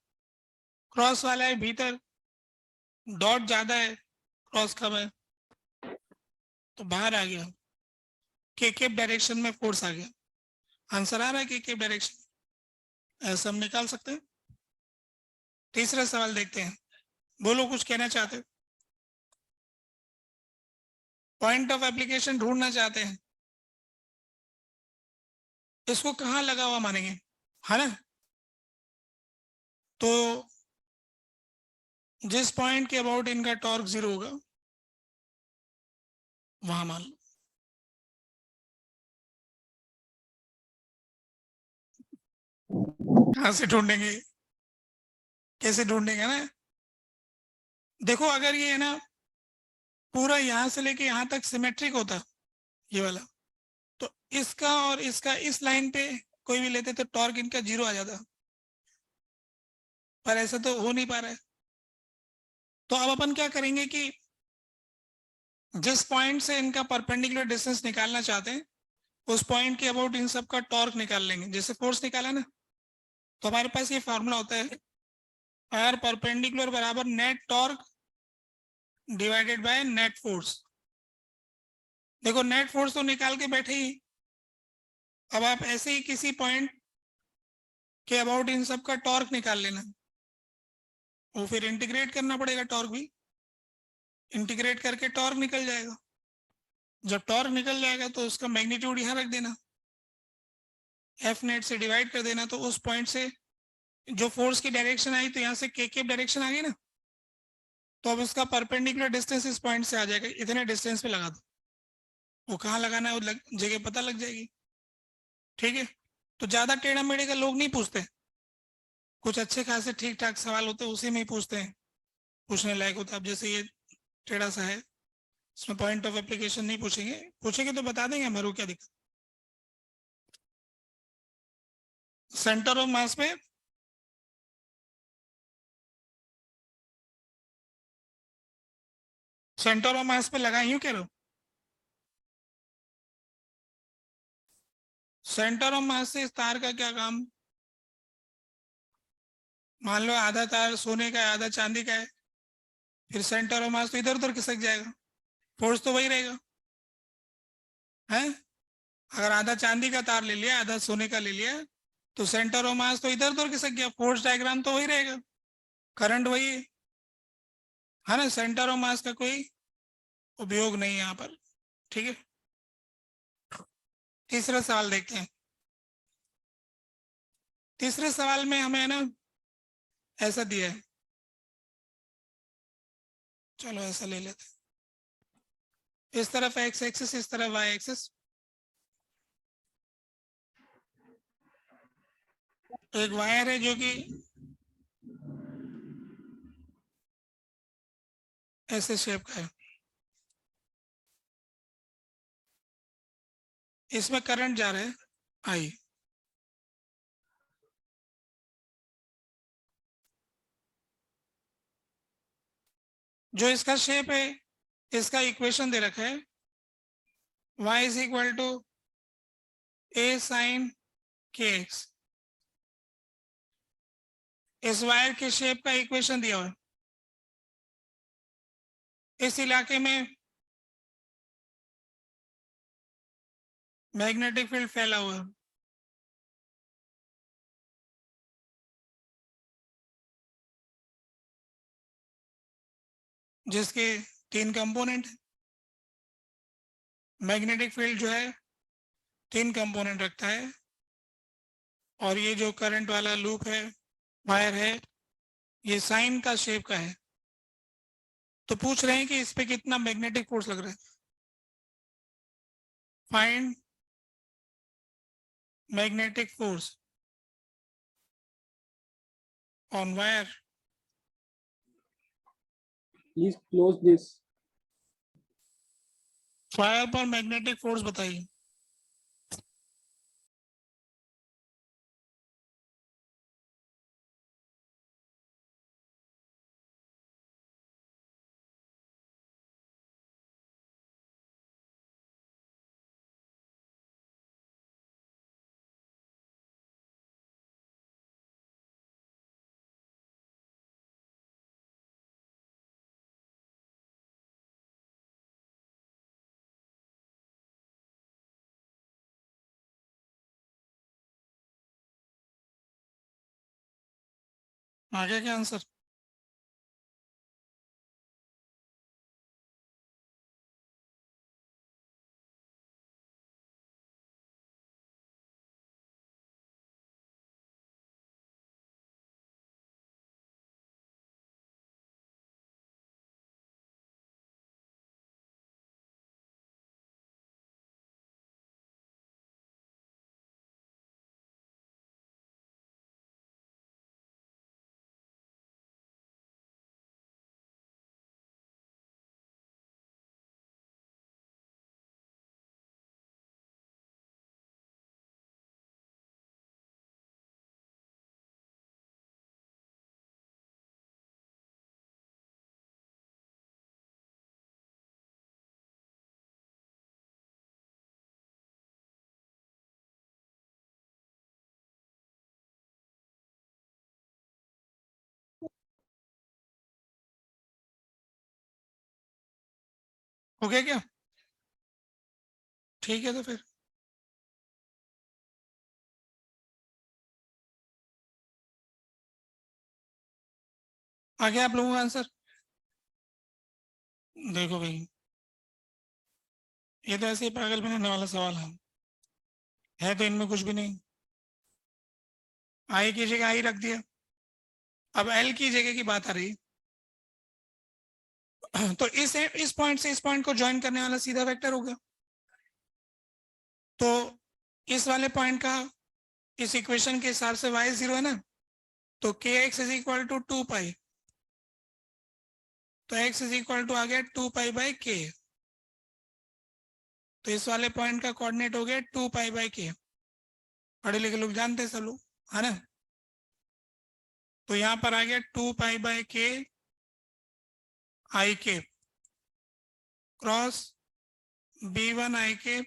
[SPEAKER 4] क्रॉस वाला है भीतर, डॉट ज्यादा है क्रॉस कम है, तो बाहर आ गया, के डायरेक्शन में फोर्स आ गया। आंसर आ रहा है के डायरेक्शन, ऐसा हम निकाल सकते हैं। तीसरा सवाल देखते हैं, बोलो कुछ कहना चाहते हो, पॉइंट ऑफ एप्लीकेशन ढूंढना चाहते हैं, इसको कहाँ लगा हुआ मानेंगे, है ना, तो जिस पॉइंट के अबाउट इनका टॉर्क 0 होगा वहां मान लो। कहां से ढूंढेंगे, कैसे ढूंढेंगे ना, देखो अगर ये है ना पूरा यहां से लेके यहां तक सिमेट्रिक होता ये वाला, तो इसका और इसका इस लाइन पे कोई भी लेते तो टॉर्क इनका 0 आ जाता, पर ऐसा तो हो नहीं पा रहा है। तो अब अपन क्या करेंगे कि जिस पॉइंट से इनका परपेंडिकुलर डिस्टेंस निकालना चाहते हैं उस पॉइंट के अबाउट इन सब का टॉर्क निकाल लेंगे। जैसे फोर्स निकाला ना, तो हमारे पास ये फॉर्मूला होता है, आर परपेंडिकुलर बराबर net torque divided by net force. देखो नेट फोर्स तो निकाल के बैठे ही, अब आप ऐसे ही किसी पॉइंट के अबाउट इन सब का टॉर्क निकाल लेना, वो फिर इंटीग्रेट करना पड़ेगा टॉर्क भी, इंटीग्रेट करके टॉर्क निकल जाएगा। जब टॉर्क निकल जाएगा तो उसका मैग्नीट्यूड यहाँ रख देना, एफ नेट से डिवाइड कर देना, तो उस पॉइंट से जो फोर्स की डायरेक्शन आई तो यहाँ से के डायरेक्शन आ गई ना, तो अब उसका परपेंडिकुलर डिस्टेंस इस पॉइंट से आ जाएगा, इतने डिस्टेंस पे लगा दो। वो कहाँ लगाना है वो जगह पता लग जाएगी। ठीक है, तो ज्यादा टेढ़ा मेढ़े का लोग नहीं पूछते, कुछ अच्छे खासे ठीक ठाक सवाल होते हैं उसी में ही पूछते हैं, पूछने लायक होता है। अब जैसे ये टेढ़ा सा है, इसमें पॉइंट ऑफ एप्लीकेशन नहीं पूछेंगे, पूछेंगे तो बता देंगे हमारे को क्या दिक्कत। सेंटर ऑफ मास पे सेंटर ऑफ मास पे लगा यूं कह रहे हो, सेंटर ऑफ मास से इस तार का क्या काम। मान लो आधा तार सोने का है आधा चांदी का है, फिर सेंटर ऑफ मास तो इधर उधर खिसक जाएगा, फोर्स तो वही रहेगा है। अगर आधा चांदी का तार ले लिया आधा सोने का ले लिया तो सेंटर ऑफ मास तो इधर उधर खिसक गया, फोर्स डायग्राम तो वही रहेगा, करंट वही है ना। सेंटर ऑफ मास का कोई उपयोग नहीं है यहाँ पर। ठीक है, तीसरा सवाल देखते हैं। तीसरे सवाल में हमें ना ऐसा दिया है, चलो ऐसा ले लेते हैं, इस तरफ एक्स एक्सिस इस तरफ वाई एक्सिस, एक वायर है जो कि ऐसे शेप का है, इसमें करंट जा रहा है आई। जो इसका शेप है इसका इक्वेशन दे रखा है, y is equal to a sine K X. इस वायर के शेप का इक्वेशन दिया हुआ है। इस इलाके में मैग्नेटिक फील्ड फैला हुआ है, जिसके 3 कंपोनेंट है। मैग्नेटिक फील्ड जो है 3 कंपोनेंट रखता है, और ये जो करंट वाला लूप है वायर है ये साइन का शेप का है। तो पूछ रहे हैं कि इस पे कितना मैग्नेटिक फोर्स लग रहा है। Find magnetic force on wire.
[SPEAKER 5] Please close this.
[SPEAKER 4] Wire पर मैग्नेटिक फोर्स बताइए। आगे क्या आंसर। हो गया क्या। ठीक है तो फिर आगे आप लोगों का आंसर। देखो भाई, ये तो ऐसे ही पागल बनाने वाला सवाल है तो इनमें कुछ भी नहीं। आई की जगह आई रख दिया। अब एल की जगह की बात आ रही। तो इस पॉइंट से इस पॉइंट को ज्वाइन करने वाला सीधा वेक्टर हो गया। तो इस वाले पॉइंट का इस इक्वेशन के हिसाब से y 0 है ना, तो kx is equal to 2 pi, तो x इज इक्वल टू आ गया 2 पाई बाई k। तो इस वाले पॉइंट का कोऑर्डिनेट हो गया 2 पाई बाई k। पढ़े लिखे लोग जानते हैं सब लोग, है ना। तो यहां पर आ गया 2 पाई बाई k आई के क्रॉस b1 आई के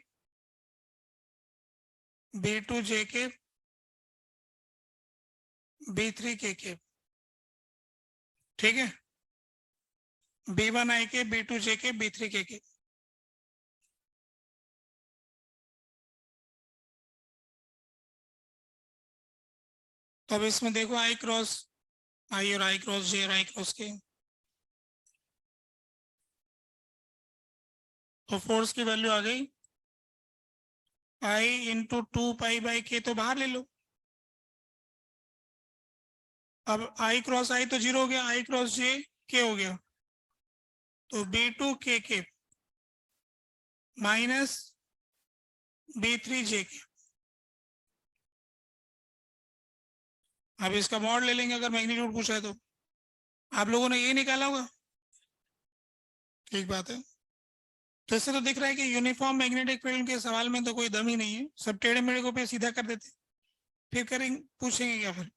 [SPEAKER 4] b2 जे के b3 के के। ठीक है, b1 आई के b2 जे के b3 के के। तो अब इसमें देखो आई क्रॉस आई और आई क्रॉस जे और आई क्रॉस के, तो फोर्स की वैल्यू आ गई आई इंटू 2 पाई बाई के, तो बाहर ले लो। अब आई क्रॉस आई तो 0 हो गया, आई क्रॉस जे के हो गया, तो b2 के माइनस b3 जे के। अब इसका मॉड ले लेंगे अगर मैग्नीट्यूड पूछा है तो। आप लोगों ने ये निकाला होगा, ठीक बात है। तो इससे तो दिख रहा है कि यूनिफॉर्म मैग्नेटिक फील्ड के सवाल में तो कोई दम ही नहीं है, सब टेढ़े मेढ़े को पे सीधा कर देते, फिर करेंगे पूछेंगे क्या फिर।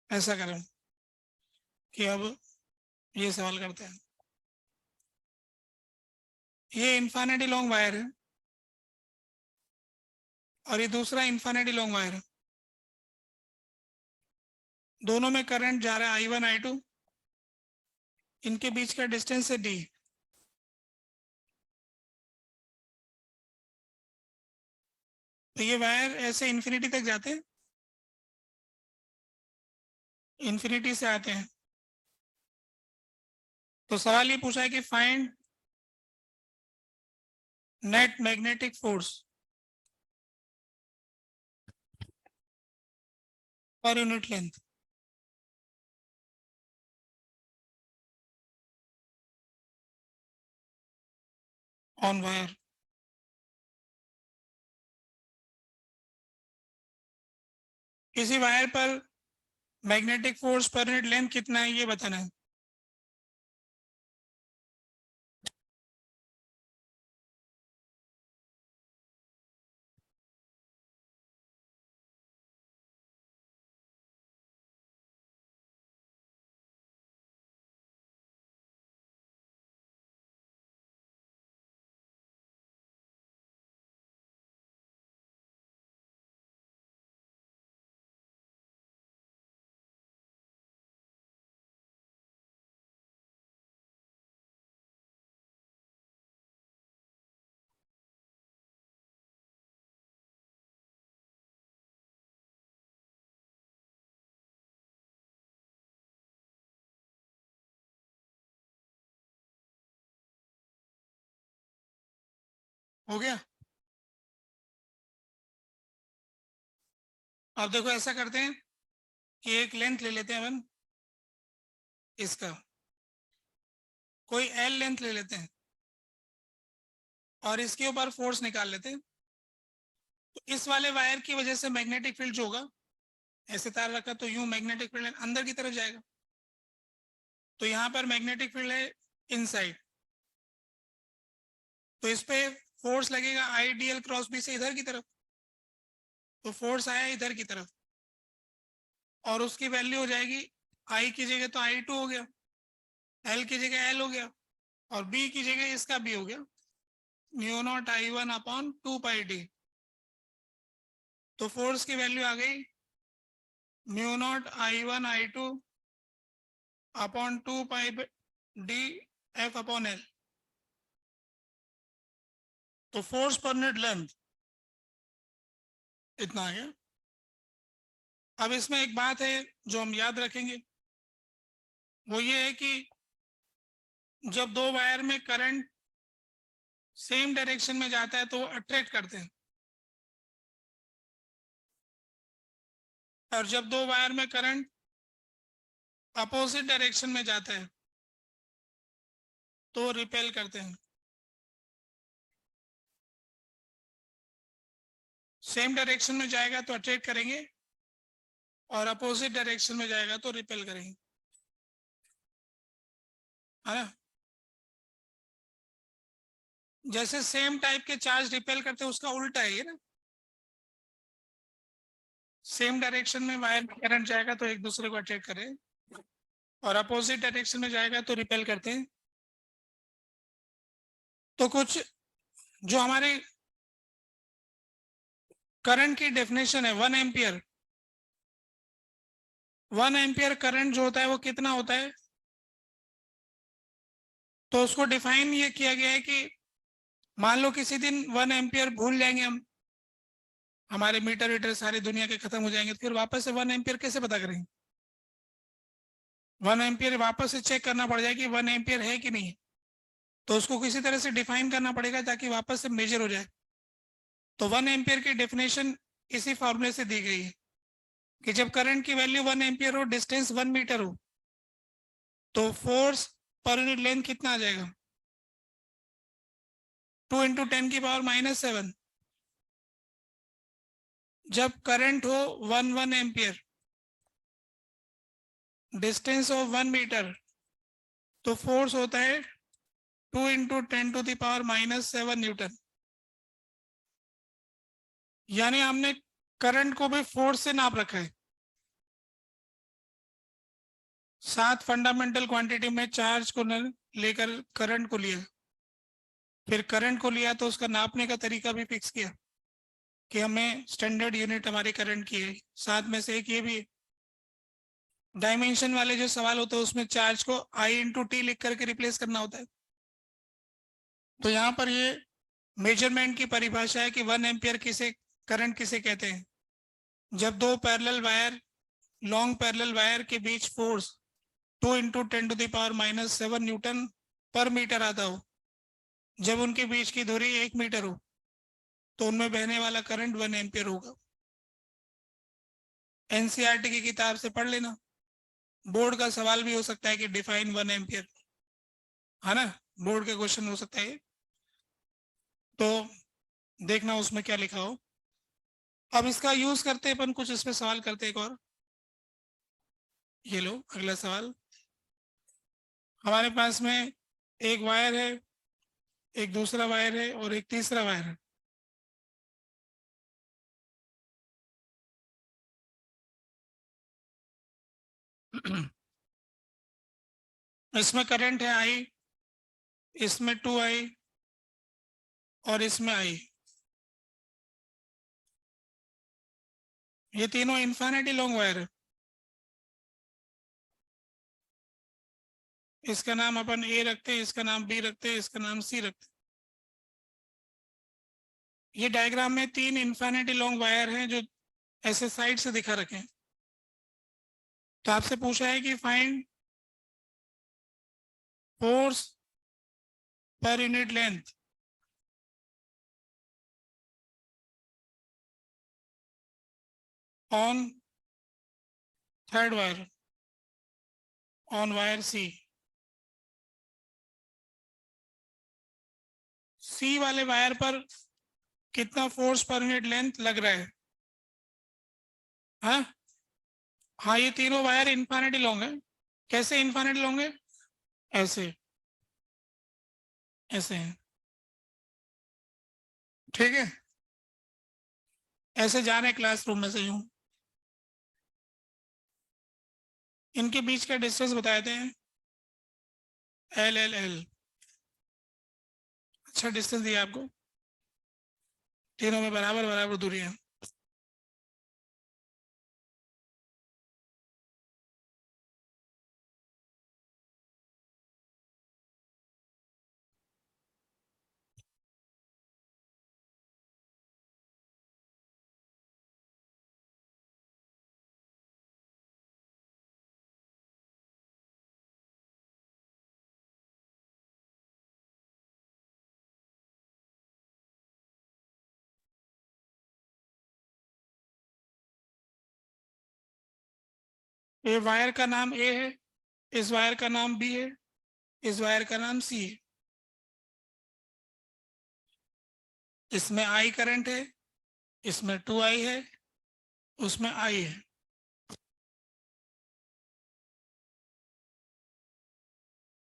[SPEAKER 4] ऐसा करें कि अब ये सवाल करते हैं। ये इन्फिनिटी लॉन्ग वायर है और ये दूसरा इन्फिनिटी लॉन्ग वायर है, दोनों में करंट जा रहा है I1 I2, इनके बीच का डिस्टेंस है d। तो ये वायर ऐसे इन्फिनिटी तक जाते हैं, इन्फिनिटी से आते हैं। तो सवाल ये पूछा है कि फाइंड नेट मैग्नेटिक फोर्स पर यूनिट लेंथ ऑन वायर। किसी वायर पर मैग्नेटिक फोर्स पर यूनिट लेंथ कितना है ये बताना है। हो गया। अब देखो ऐसा करते हैं कि एक लेंथ ले लेते हैं अपन, इसका कोई एल लेंथ ले लेते हैं और इसके ऊपर फोर्स निकाल लेते हैं। तो इस वाले वायर की वजह से मैग्नेटिक फील्ड जो होगा, ऐसे तार रखा तो यूं मैग्नेटिक फील्ड अंदर की तरफ जाएगा, तो यहाँ पर मैग्नेटिक फील्ड है इनसाइड, तो इस पे फोर्स लगेगा I D L cross B से इधर की तरफ, तो फोर्स आया इधर की तरफ और उसकी वैल्यू हो जाएगी आई की जगह तो I2 हो गया, एल की जगह एल हो गया और बी की जगह इसका बी हो गया, म्यू नॉट I1 अपॉन 2 पाई डी। तो फोर्स की वैल्यू आ गई mu naught I1 I2 upon 2 पाई डी एफ अपॉन एल। तो फोर्स पर यूनिट लेंथ इतना आ गया। अब इसमें एक बात है जो हम याद रखेंगे, वो ये है कि जब दो वायर में करंट सेम डायरेक्शन में जाता है तो अट्रैक्ट करते हैं, और जब दो वायर में करंट अपोजिट डायरेक्शन में जाता है तो रिपेल करते हैं। सेम डायरेक्शन में जाएगा तो अट्रैक्ट करेंगे, और अपोजिट डायरेक्शन में जाएगा तो रिपेल करेंगे, है ना। जैसे सेम टाइप के चार्ज रिपेल करते हैं, उसका उल्टा है ये ना। सेम डायरेक्शन में वायर में करंट जाएगा तो एक दूसरे को अट्रैक्ट करे, और अपोजिट डायरेक्शन में जाएगा तो रिपेल करते हैं। तो कुछ जो हमारे करंट की डेफिनेशन है 1 एम्पियर, 1 एम्पियर करंट जो होता है वो कितना होता है, तो उसको डिफाइन ये किया गया है कि मान लो किसी दिन 1 एम्पियर भूल जाएंगे हम, हमारे मीटर वीटर सारी दुनिया के खत्म हो जाएंगे, तो फिर वापस से 1 एम्पियर कैसे पता करेंगे। 1 एम्पियर वापस से चेक करना पड़ जाएगा कि 1 एम्पियर है कि नहीं है, तो उसको किसी तरह से डिफाइन करना पड़ेगा ताकि वापस से मेजर हो जाए। तो 1 एम्पियर की डेफिनेशन इसी फॉर्मूले से दी गई है कि जब करंट की वैल्यू 1 एम्पियर हो, डिस्टेंस 1 मीटर हो, तो फोर्स पर यूनिट लेंथ कितना आ जाएगा, 2 इंटू 10⁻⁻⁷। जब करंट हो 1 एम्पियर, डिस्टेंस ऑफ 1 मीटर, तो फोर्स होता है 2 इंटू 10⁻⁻7 न्यूटन। यानी हमने करंट को भी फोर्स से नाप रखा है। 7 फंडामेंटल क्वांटिटी में चार्ज को लेकर करंट को लिया, फिर करंट को लिया तो उसका नापने का तरीका भी फिक्स किया कि हमें स्टैंडर्ड यूनिट हमारे करंट की है। साथ में से एक ये भी डायमेंशन वाले जो सवाल होते हैं उसमें चार्ज को I इंटू टी लिख करके रिप्लेस करना होता है। तो यहाँ पर ये मेजरमेंट की परिभाषा है कि 1 एम्पियर किसे करंट किसे कहते हैं, जब दो parallel wire, long parallel wire के बीच फोर्स 2 इंटू 10⁻⁻7 न्यूटन पर मीटर आता हो, जब उनके बीच की दूरी 1 मीटर हो, तो उनमें बहने वाला करंट 1 एम्पियर होगा। एनसीईआरटी की किताब से पढ़ लेना, बोर्ड का सवाल भी हो सकता है कि डिफाइन 1 एम्पियर, है ना, बोर्ड का क्वेश्चन हो सकता है, तो देखना उसमें क्या लिखा हो। अब इसका यूज करते अपन कुछ इसमें सवाल करते एक और। ये लो अगला सवाल। हमारे पास में एक वायर है, एक दूसरा वायर है और एक तीसरा वायर है। इसमें करंट है I, इसमें 2I और इसमें I। ये तीनों इन्फिनिटी लॉन्ग वायर है। इसका नाम अपन A रखते हैं, इसका नाम B रखते हैं, इसका नाम C रखते हैं। ये डायग्राम में 3 इन्फिनिटी लॉन्ग वायर हैं जो ऐसे साइड से दिखा रखे हैं। तो आपसे पूछा है कि फाइंड फोर्स पर unit length on third wire, on wire C। C वाले वायर पर कितना फोर्स पर यूनिट लेंथ लग रहा है। हाँ हाँ, ये तीनों वायर इन्फिनिटी लॉन्ग है। कैसे इन्फिनिटी लॉन्ग है, ऐसे ऐसे है, ठीक है, ऐसे जा रहे क्लासरूम में से यूं। इनके बीच का डिस्टेंस बताते हैं L। अच्छा डिस्टेंस दिया आपको, तीनों में बराबर बराबर दूरी है। ये वायर का नाम ए है, इस वायर का नाम बी है, इस वायर का नाम सी है। इसमें आई करंट है, इसमें 2I है, उसमें आई है।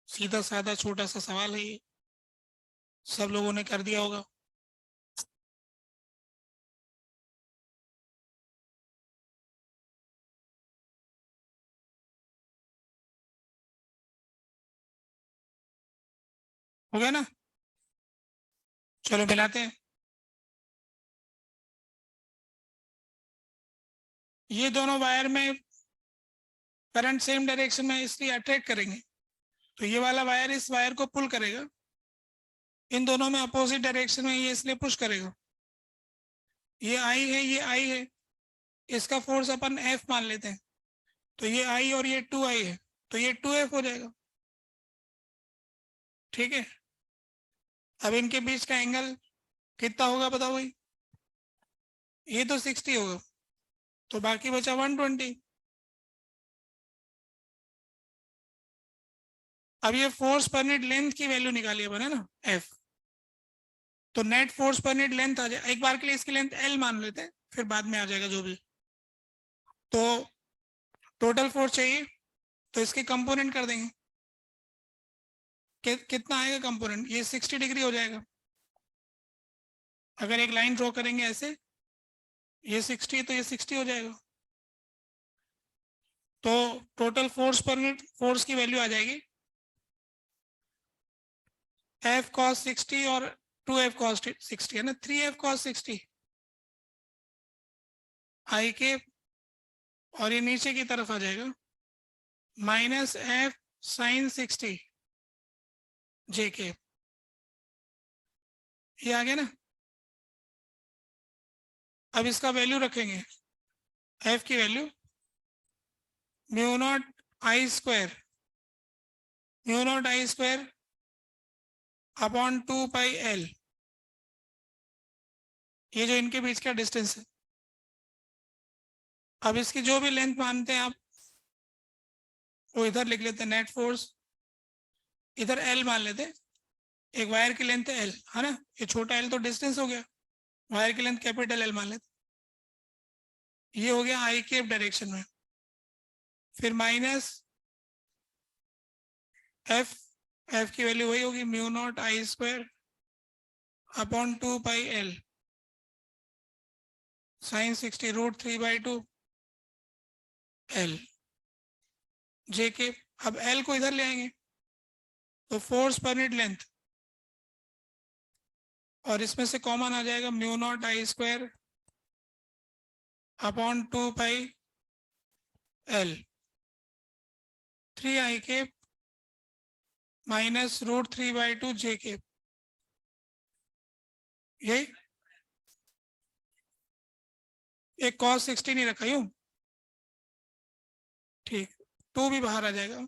[SPEAKER 4] सीधा साधा छोटा सा सवाल है ये, सब लोगों ने कर दिया होगा। हो गया ना? चलो मिलाते हैं। ये दोनों वायर में करंट सेम डायरेक्शन में इसलिए अट्रैक्ट करेंगे, तो ये वाला वायर इस वायर को पुल करेगा, इन दोनों में अपोजिट डायरेक्शन में ये इसलिए पुश करेगा। ये आई है, ये आई है, इसका फोर्स अपन F मान लेते हैं, तो ये आई और ये 2I है, तो ये 2F हो जाएगा। ठीक है, अब इनके बीच का एंगल कितना होगा बताओ भाई? ये तो 60 होगा, तो बाकी बचा 120। अब ये फोर्स पर यूनिट लेंथ की वैल्यू निकाली अपन है ना, F। तो नेट फोर्स पर यूनिट लेंथ आ जाए, एक बार के लिए इसकी लेंथ L मान लेते हैं, फिर बाद में आ जाएगा जो भी। तो टोटल फोर्स चाहिए, तो इसके कंपोनेंट कर देंगे। कितना आएगा कंपोनेंट? ये 60 डिग्री हो जाएगा। अगर एक लाइन ड्रॉ करेंगे ऐसे, ये 60 तो ये 60 हो जाएगा। तो टोटल फोर्स पर यूनिट फोर्स की वैल्यू आ जाएगी F cos 60 और 2F cos 60 है ना, 3F cos 60 आई के, और ये नीचे की तरफ आ जाएगा माइनस F sin 60 जे के। ये आ गया ना? अब इसका वैल्यू रखेंगे, F की value mu naught I square, mu naught I square upon 2πL। ये जो इनके बीच का डिस्टेंस है, अब इसकी जो भी लेंथ मानते हैं आप, वो इधर लिख लेते हैं। नेट फोर्स इधर L मान लेते हैं, एक वायर की लेंथ है L है ना, ये छोटा L तो डिस्टेंस हो गया, वायर की लेंथ कैपिटल L मान लेते। ये हो गया आई केप डायरेक्शन में। फिर माइनस F की वैल्यू वही होगी mu naught I square upon 2πL sine 60 √3/2 L J K. अब L को इधर ले आएंगे, तो फोर्स पर यूनिट लेंथ, और इसमें से कॉमन आ जाएगा mu naught I square upon 2πL 3I के माइनस √3/2 जे के। यही एक cos 60 नहीं रखा यूं, ठीक, 2 भी बाहर आ जाएगा,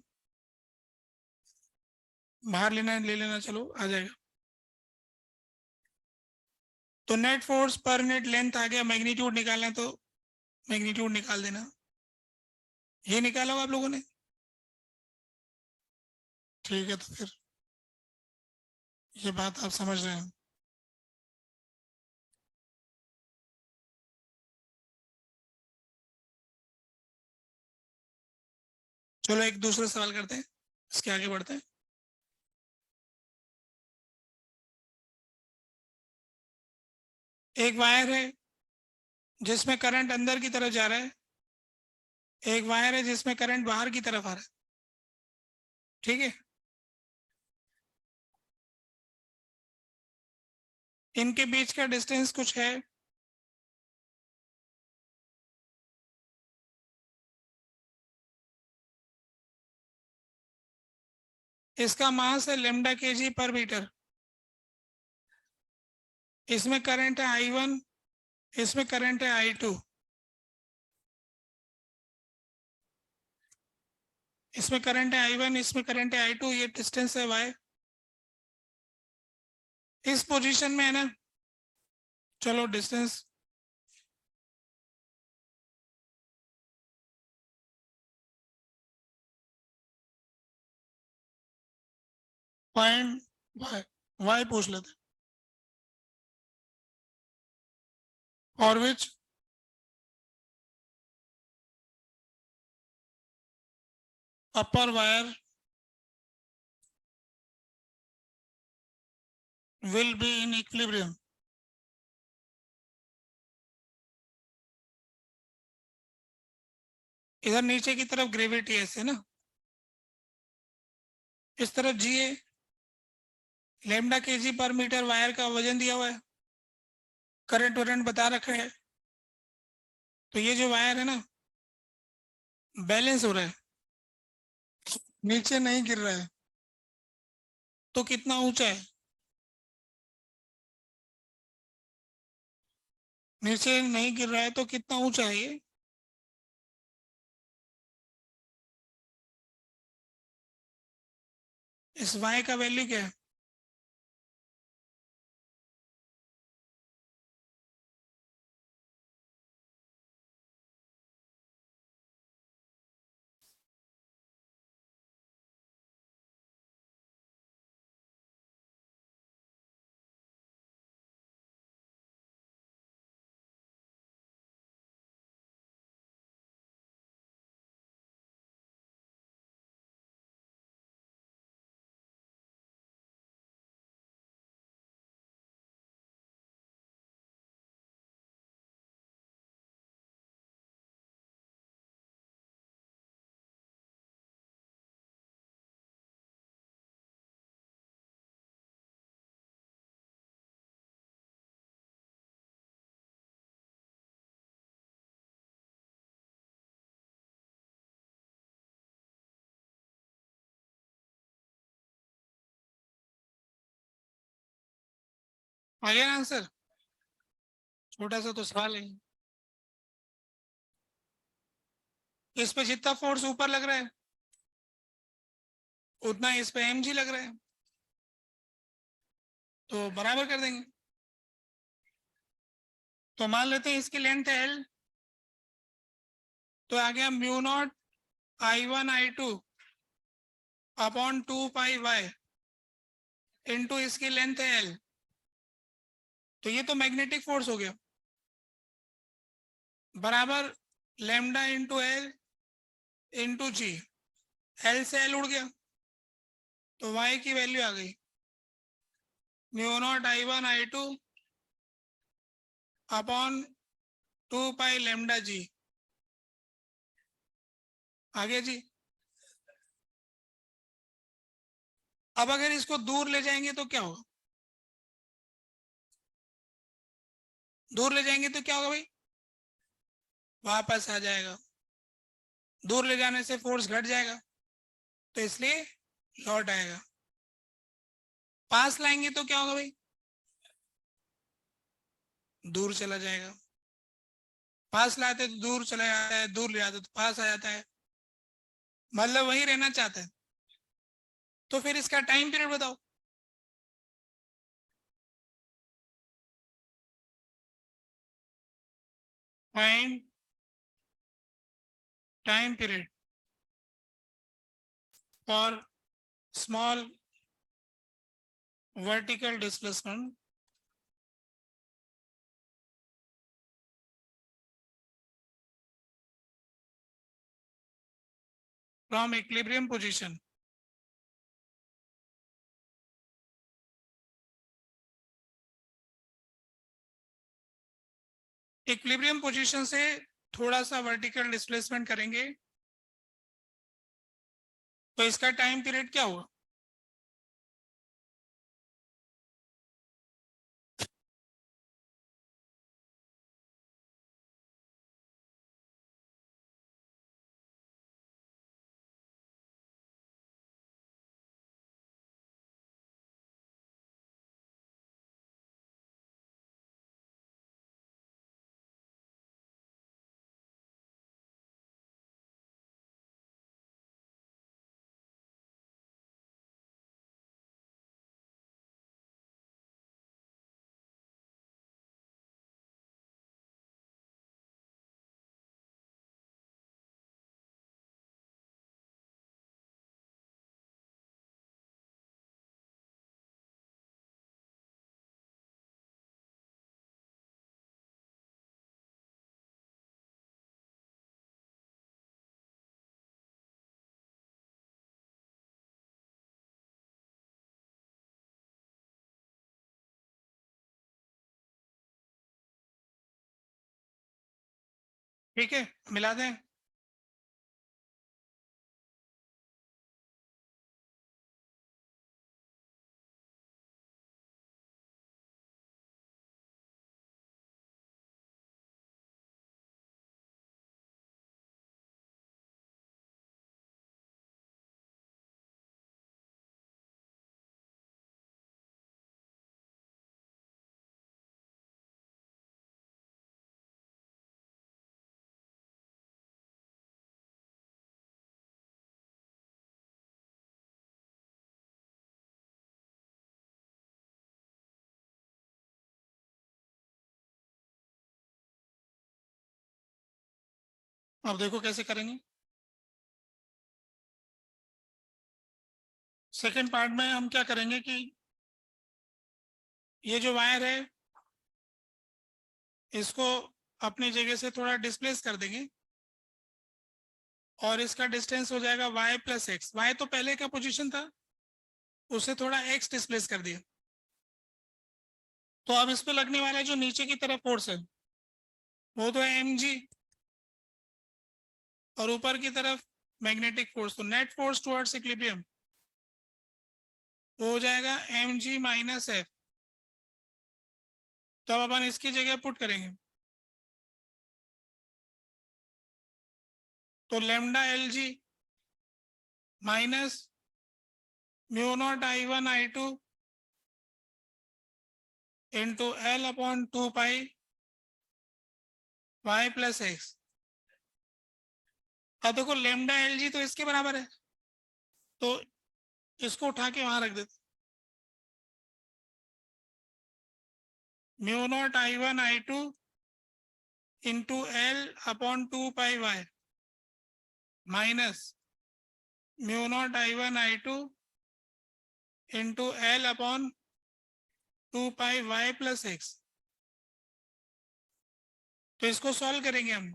[SPEAKER 4] बाहर लेना ले लेना, चलो आ जाएगा। तो नेट फोर्स पर नेट लेंथ आ गया। मैग्नीट्यूड निकालना है तो मैग्नीट्यूड निकाल देना। ये निकाला होगा आप लोगों ने? ठीक है, तो फिर ये बात आप समझ रहे हैं। चलो एक दूसरा सवाल करते हैं, इसके आगे बढ़ते हैं। एक वायर है जिसमें करंट अंदर की तरफ जा रहा है, एक वायर है जिसमें करंट बाहर की तरफ आ रहा है। ठीक है, इनके बीच का डिस्टेंस कुछ है, इसका मास है लैम्डा kg पर मीटर। इसमें करंट है I1, इसमें करंट है I2। इसमें करंट है I1, इसमें करंट है I2, ये डिस्टेंस है y। इस पोजीशन में है ना, चलो डिस्टेंस फाइंड वाई पूछ लेते, और विच upper wire will be in equilibrium. इधर नीचे की तरफ ग्रेविटी ऐसे ना, इस तरफ जी है, लैम्डा केजी पर मीटर वायर का वजन दिया हुआ है, करंट वरंट बता रखा है, तो ये जो वायर है ना बैलेंस हो रहा है, नीचे नहीं गिर रहा है, तो कितना ऊंचा है, नीचे नहीं गिर रहा है तो कितना ऊंचा है ये, इस वाई का वैल्यू क्या है, आ गया ना आंसर, छोटा सा तो सवाल है, इस पे जितना फोर्स ऊपर लग रहा है उतना इस पे mg लग रहा है, तो बराबर कर देंगे, तो मान लेते हैं इसकी लेंथ है l, तो आ गया mu naught I1 I2 upon 2πy into इसकी लेंथ है l, तो ये तो मैग्नेटिक फोर्स हो गया, बराबर lambda into L into G, L से एल उड़ गया तो y की वैल्यू आ गई mu naught I1 I2 upon 2π lambda G, आ गया जी। अब अगर इसको दूर ले जाएंगे तो क्या होगा, दूर ले जाएंगे तो क्या होगा भाई, वापस आ जाएगा, दूर ले जाने से फोर्स घट जाएगा तो इसलिए लौट आएगा, पास लाएंगे तो क्या होगा भाई, दूर चला जाएगा, पास लाते तो दूर चला जाता है, दूर ले जाते तो पास आ जाता है, मतलब वही रहना चाहता है, तो फिर इसका टाइम पीरियड बताओ, find time period for small vertical displacement from equilibrium position. Equilibrium position से थोड़ा सा वर्टिकल डिस्प्लेसमेंट करेंगे तो इसका टाइम पीरियड क्या हुआ, ठीक है, मिला दें। अब देखो कैसे करेंगे। सेकंड पार्ट में हम क्या करेंगे कि ये जो वायर है इसको अपनी जगह से थोड़ा डिस्प्लेस कर देंगे और इसका डिस्टेंस हो जाएगा y प्लस एक्स। वाई तो पहले का पोजीशन था, उसे थोड़ा x डिस्प्लेस कर दिया। तो अब इस पे लगने वाला जो नीचे की तरफ फोर्स है वो तो है mg, और ऊपर की तरफ मैग्नेटिक फोर्स, तो नेट फोर्स टुवर्ड्स इक्विलिब्रियम वो हो जाएगा mg माइनस एफ। तो अब अपन इसकी जगह पुट करेंगे, तो lambda L G minus mu naught I1 I2 into L upon 2 pi y plus x. अब देखो लेमडा एल जी तो इसके बराबर है, तो इसको उठा के वहां रख देते, mu naught I1 I2 into L upon 2 pi y minus mu naught I1 I2 into L upon 2 pi y plus X. तो इसको सॉल्व करेंगे हम,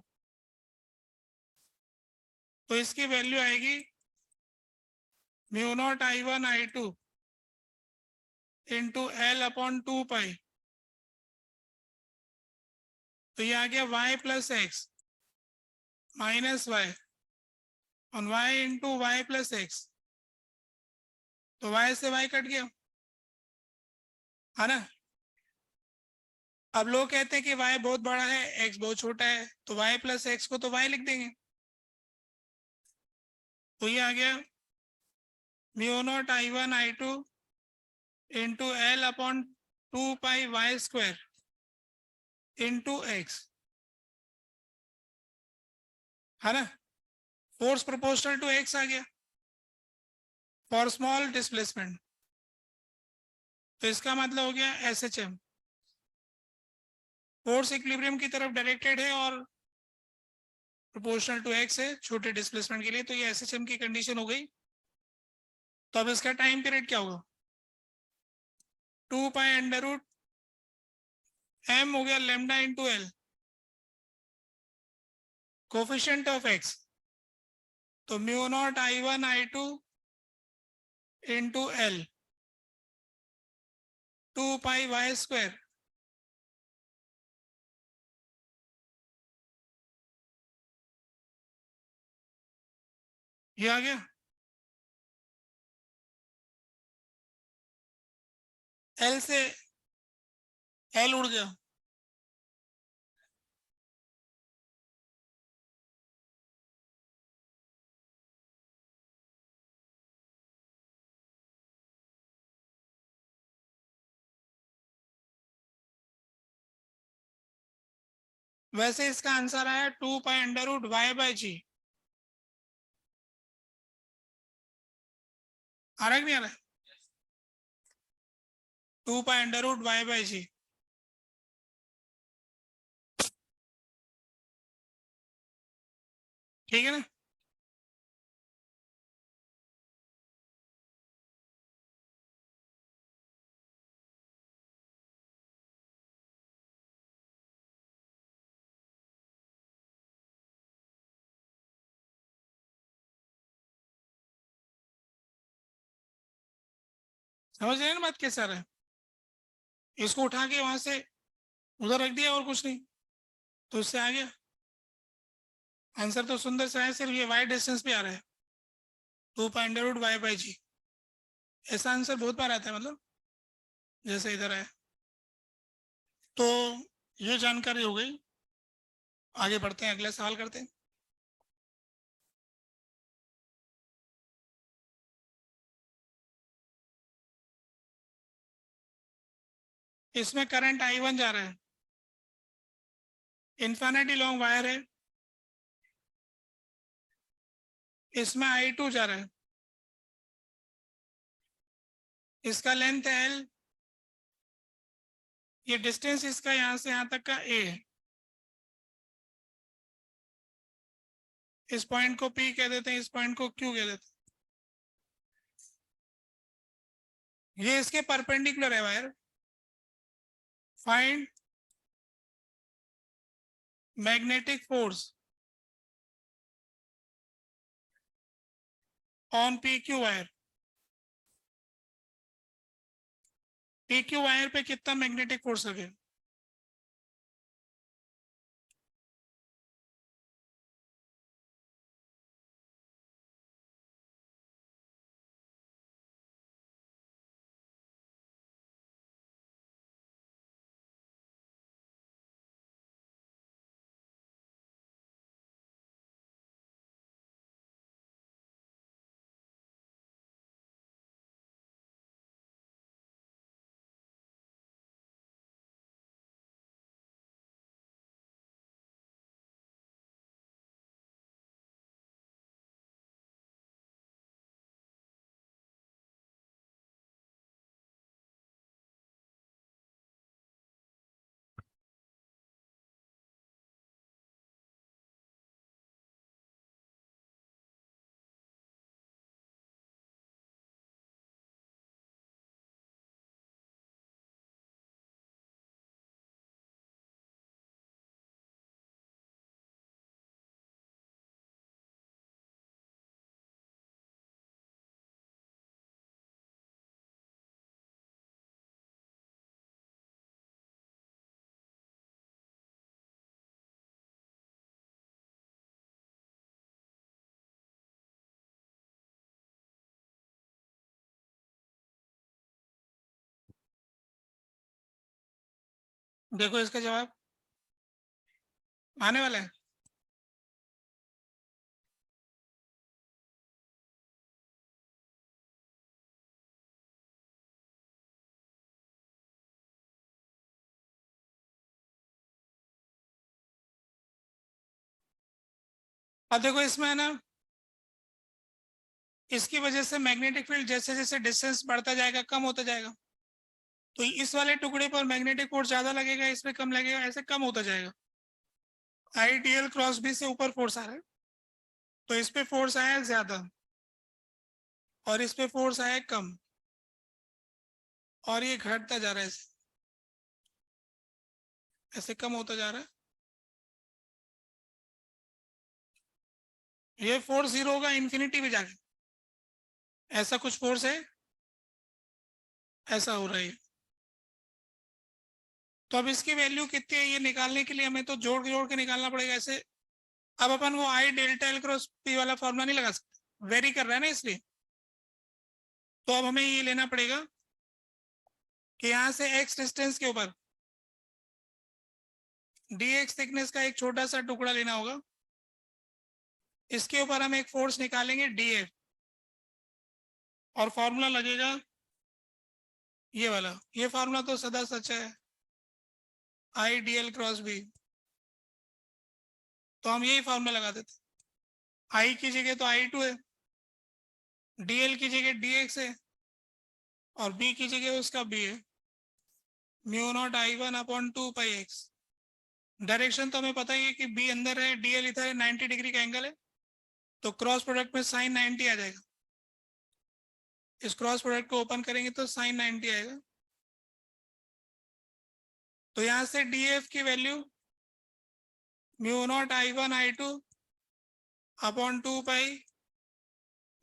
[SPEAKER 4] तो इसकी वैल्यू आएगी mu naught I1 I2 into L upon 2 pi, तो ये आ गया y plus X minus Y on y into Y plus X. तो y से y कट गया, है ना। अब लोग कहते हैं कि y बहुत बड़ा है x बहुत छोटा है, तो y प्लस एक्स को तो y लिख देंगे। तो ये आ गया mu naught I1 I2 into L upon 2 pi y² into x, है ना। फोर्स प्रोपोर्शनल टू एक्स आ गया फॉर स्मॉल डिस्प्लेसमेंट। तो इसका मतलब हो गया SHM फोर्स इक्विलिब्रियम की तरफ डायरेक्टेड है और प्रोपोर्शनल टू एक्स है छोटे डिस्प्लेसमेंट के लिए। तो ये SHM की कंडीशन हो गई। तो अब इसका टाइम पीरियड क्या होगा, 2 पाई √ m हो गया lambda into L, coefficient of x, तो mu naught I1 I2 into L 2 pi y², ये आ गया। एल से एल उड़ गया, वैसे इसका आंसर आया 2 पाई√y/g। आ रहा है कि नहीं आ रहा है? 2 पाई√y/g। ठीक है ना। समझ रहे हैं ना बात कैसे आ रहा है। इसको उठा के वहां से उधर रख दिया और कुछ नहीं, तो उससे आ गया। आंसर तो सुंदर सा है, सिर्फ ये y डिस्टेंस पे आ रहा है 2 y/g। ऐसा आंसर बहुत बार आता है, मतलब जैसे इधर है। तो ये जानकारी हो गई, आगे बढ़ते हैं, अगला सवाल करते हैं। इसमें करंट I1 जा रहा है, इन्फिनिटी लॉन्ग वायर है, इसमें I2 जा रहा है, इसका लेंथ है L, ये डिस्टेंस इसका यहां से यहां तक का A है, इस पॉइंट को P कह देते हैं, इस पॉइंट को Q कह देते हैं। ये इसके परपेंडिकुलर है wire. Find magnetic force on PQ wire. PQ wire पे कितना मैग्नेटिक फोर्स लगे? देखो इसका जवाब आने वाला है। अब देखो इसमें है ना, इसकी वजह से मैग्नेटिक फील्ड जैसे जैसे डिस्टेंस बढ़ता जाएगा कम होता जाएगा, तो इस वाले टुकड़े पर मैग्नेटिक फोर्स ज्यादा लगेगा, इस पे कम लगेगा, ऐसे कम होता जाएगा। आईडीएल क्रॉस बी से ऊपर फोर्स आ रहा है, तो इस पे फोर्स आया ज्यादा और इस पे फोर्स आया कम, और ये घटता जा रहा है, ऐसे कम होता जा रहा है। ये फोर्स जीरो होगा इन्फिनिटी में जाके, ऐसा कुछ फोर्स है, ऐसा हो रहा है। तो अब इसकी वैल्यू कितनी है ये निकालने के लिए हमें तो जोड़ के निकालना पड़ेगा ऐसे। अब अपन वो आई डेल्टा एल क्रॉस पी वाला फॉर्मूला नहीं लगा सकते, वेरी कर रहा है ना इसलिए। तो अब हमें ये लेना पड़ेगा कि यहां से एक्स डिस्टेंस के ऊपर dx थिकनेस का एक छोटा सा टुकड़ा लेना होगा, इसके ऊपर हम एक फोर्स निकालेंगे dF, और फॉर्मूला लगेगा ये वाला। ये फॉर्मूला तो सदा सच है, I D L cross B, तो हम यही फॉर्मूला लगा देते। आई की जगह तो I2 है, dl की जगह dx है, और b की जगह उसका b है, mu naught I1 upon 2πx। Direction तो हमें पता ही है कि b अंदर है, dl इधर है, 90 डिग्री का एंगल है, तो क्रॉस प्रोडक्ट में साइन 90 आ जाएगा। इस क्रॉस प्रोडक्ट को ओपन करेंगे तो साइन 90 आएगा। तो यहां से df की value mu naught I1 I2 upon 2π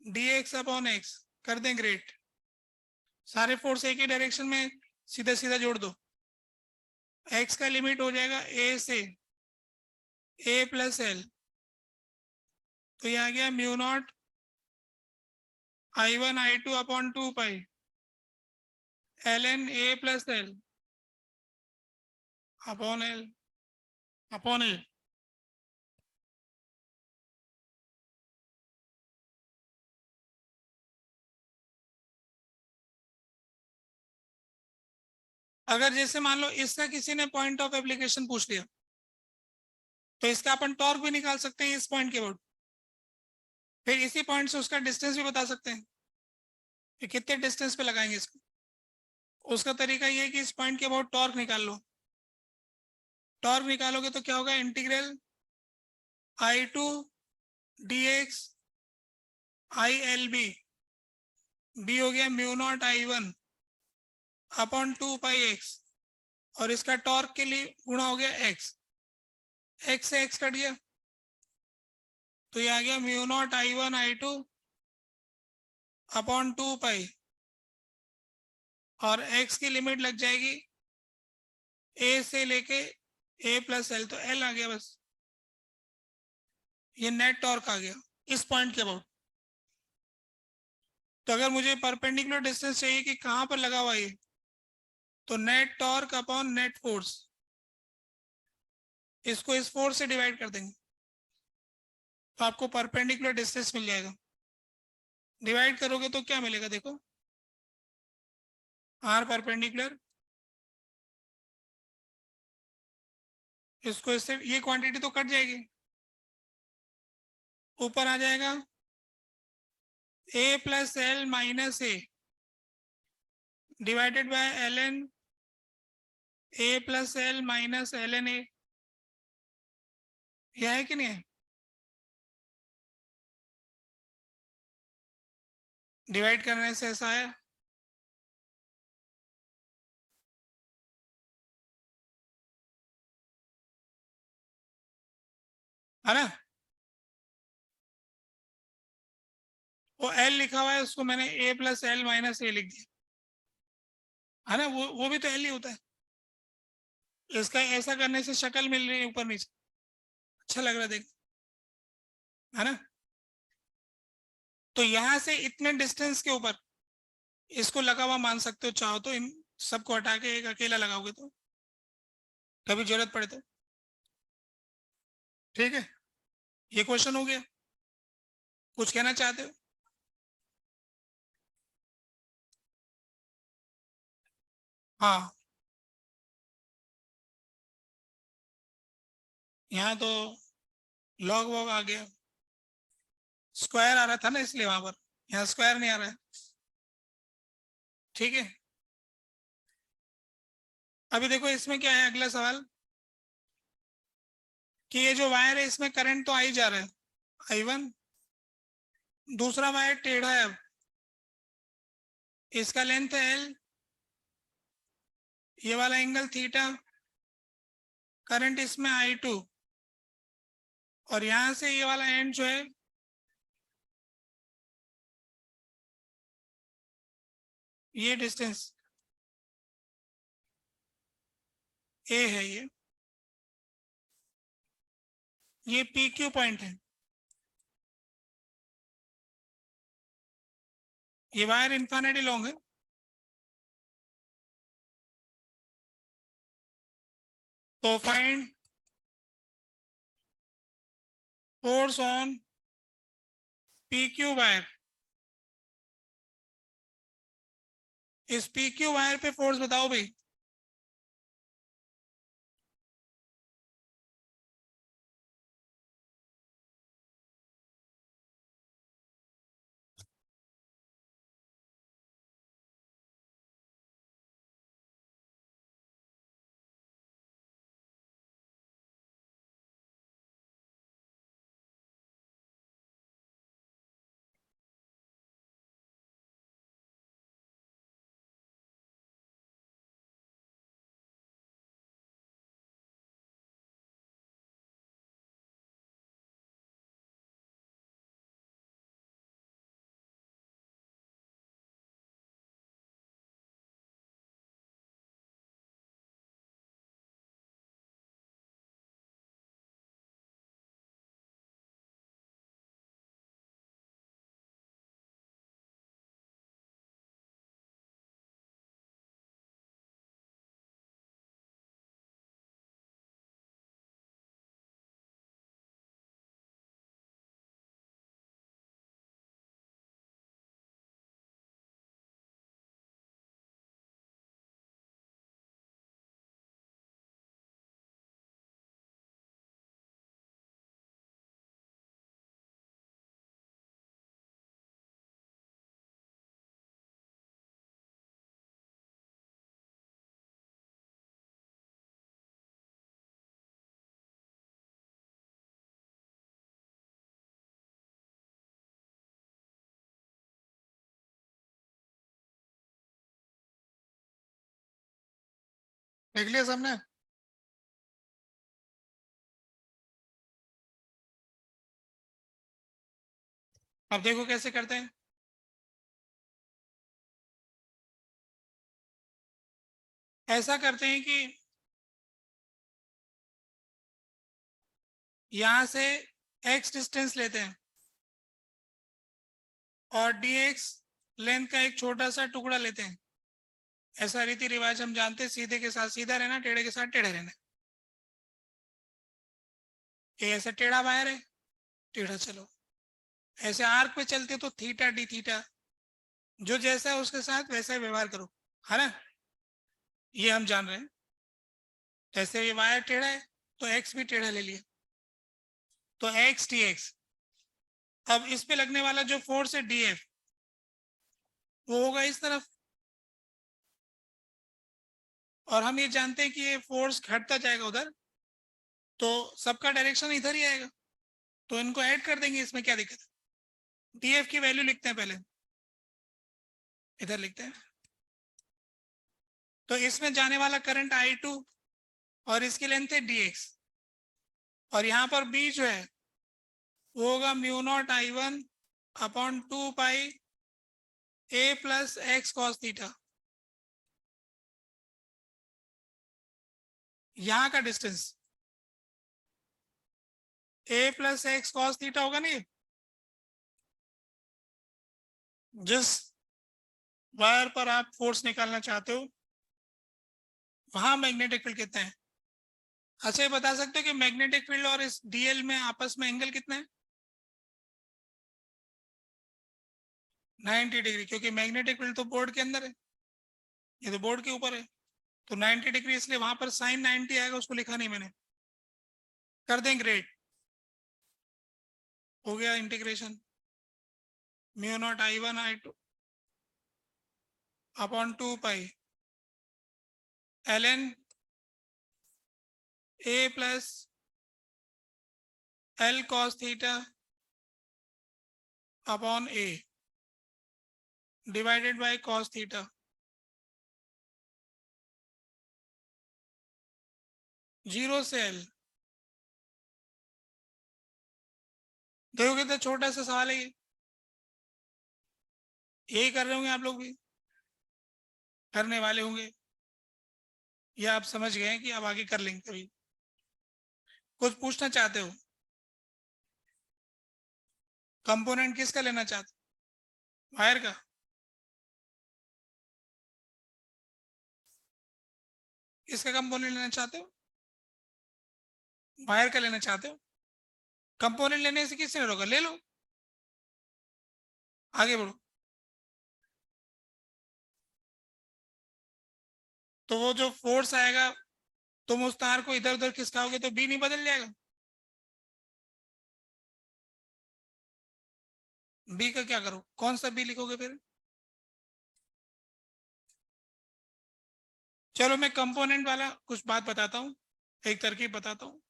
[SPEAKER 4] dx upon x कर दें ग्रेट। सारे फोर्स एक ही डायरेक्शन में सीधा सीधा जोड़ दो। x का लिमिट हो जाएगा a से a प्लस एल, तो ये आ गया mu naught I1 I2 upon 2 pi ln A plus L upon L upon A। अगर जैसे मान लो इसका किसी ने पॉइंट ऑफ एप्लीकेशन पूछ लिया तो इसका अपन टॉर्क भी निकाल सकते हैं इस पॉइंट के अबाउट, फिर इसी पॉइंट से उसका डिस्टेंस भी बता सकते हैं कि कितने डिस्टेंस पे लगाएंगे इसको। उसका तरीका ये है कि इस पॉइंट के अबाउट टॉर्क निकाल लो। टॉर्क निकालोगे तो क्या होगा, integral I2 dx ILB b हो गया म्यू नॉट I1 अपॉन 2 पाई x और इसका टॉर्क के लिए गुणा हो गया x, x से x कट गया तो ये आ गया mu naught I1 I2 upon 2 पाई और x की लिमिट लग जाएगी a से लेके a प्लस l, तो l आ गया बस। ये नेट टॉर्क आ गया इस पॉइंट के अबाउट। तो अगर मुझे परपेंडिकुलर डिस्टेंस चाहिए कि कहां पर लगा हुआ ये, तो net torque upon net force, इसको इस फोर्स से डिवाइड कर देंगे तो आपको परपेंडिकुलर डिस्टेंस मिल जाएगा। डिवाइड करोगे तो क्या मिलेगा, देखो आर परपेंडिकुलर, इसको इससे ये क्वांटिटी तो कट जाएगी, ऊपर आ जाएगा a plus L minus A divided by L N A plus L minus L N A. यह है कि नहीं है, डिवाइड करने से ऐसा है। है ना, वो एल लिखा हुआ है उसको मैंने a प्लस एल माइनस ए लिख दिया, है ना, वो भी तो एल ही होता है। इसका ऐसा करने से शक्ल मिल रही है ऊपर नीचे, अच्छा लग रहा है देख, है ना। तो यहां से इतने डिस्टेंस के ऊपर इसको लगा हुआ मान सकते हो, चाहो तो इन सबको हटा के एक अकेला लगाओगे तो कभी जरूरत पड़े तो। ठीक है, ये क्वेश्चन हो गया, कुछ कहना चाहते हो? हाँ, यहाँ तो लॉग वॉग आ गया, स्क्वायर आ रहा था ना इसलिए वहां पर, यहाँ स्क्वायर नहीं आ रहा है। ठीक है, अभी देखो इसमें क्या है, अगला सवाल कि ये जो वायर है इसमें करंट तो आ ही जा रहा है I1, दूसरा वायर टेढ़ा है, अब इसका लेंथ है L, ये वाला एंगल थीटा, करंट इसमें I2 और यहां से ये वाला एंड जो है ये डिस्टेंस A है, ये PQ पॉइंट है। ये वायर इन्फिनिटी लॉन्ग है, तो find force on PQ wire. इस PQ वायर पे फोर्स बताओ भाई। देख लिया सबने? अब देखो कैसे करते हैं। ऐसा करते हैं कि यहां से x डिस्टेंस लेते हैं और dx लेंथ का एक छोटा सा टुकड़ा लेते हैं। ऐसा रीति रिवाज हम जानते हैं, सीधे के साथ सीधा रहना, टेढ़े के साथ टेढ़े रहना। ये ऐसे टेढ़ा वायर है, टेढ़ा चलो। ऐसे आर्क पे चलते तो थीटा डी थीटा, जो जैसा है उसके साथ वैसा ही व्यवहार करो, है ना? ये हम जान रहे हैं। जैसे ये वायर टेढ़ा है तो x भी टेढ़ा ले लिया, तो x dx। अब इस पे लगने वाला जो फोर्स है df, वो होगा इस तरफ, और हम ये जानते हैं कि ये फोर्स घटता जाएगा उधर, तो सबका डायरेक्शन इधर ही आएगा, तो इनको ऐड कर देंगे। इसमें क्या दिक्कत है? df की वैल्यू लिखते हैं पहले, इधर लिखते हैं। तो इसमें जाने वाला करंट I2 और इसकी लेंथ है dx, और यहाँ पर b जो है वो होगा mu naught I1 upon 2 pi a plus x cos theta. यहाँ का distance a plus x cos theta होगा नहीं? जिस वायर पर आप फोर्स निकालना चाहते हो वहां मैग्नेटिक फील्ड कितना है? अच्छा, ये बता सकते हो कि मैग्नेटिक फील्ड और इस डीएल में आपस में एंगल कितना है? 90 डिग्री, क्योंकि मैग्नेटिक फील्ड तो बोर्ड के अंदर है, ये तो बोर्ड के ऊपर है, तो 90 डिग्री, इसलिए वहां पर साइन 90 आएगा, उसको लिखा नहीं मैंने। कर दें ग्रेड, हो गया integration. Mu naught I1 I2 upon 2 pi ln a plus l cos theta upon a divided by cos theta. 0 से l। देखो कितना छोटा सा सवाल है ये। यही कर रहे होंगे आप लोग भी, करने वाले होंगे, या आप समझ गए कि आप आगे कर लेंगे कभी। कुछ पूछना चाहते हो? कंपोनेंट किसका लेना चाहते हो? वायर का? किसका कंपोनेंट लेना चाहते हो? वायर का लेना चाहते हो? कंपोनेंट लेने से किसने रोका? ले लो, आगे बढ़ो। तो वो जो फोर्स आएगा, तुम उस तार को इधर उधर खिसकाओगे तो बी नहीं बदल जाएगा? बी का क्या करो? कौन सा बी लिखोगे फिर? चलो मैं कंपोनेंट वाला कुछ बात बताता हूँ, एक तरकीब बताता हूँ,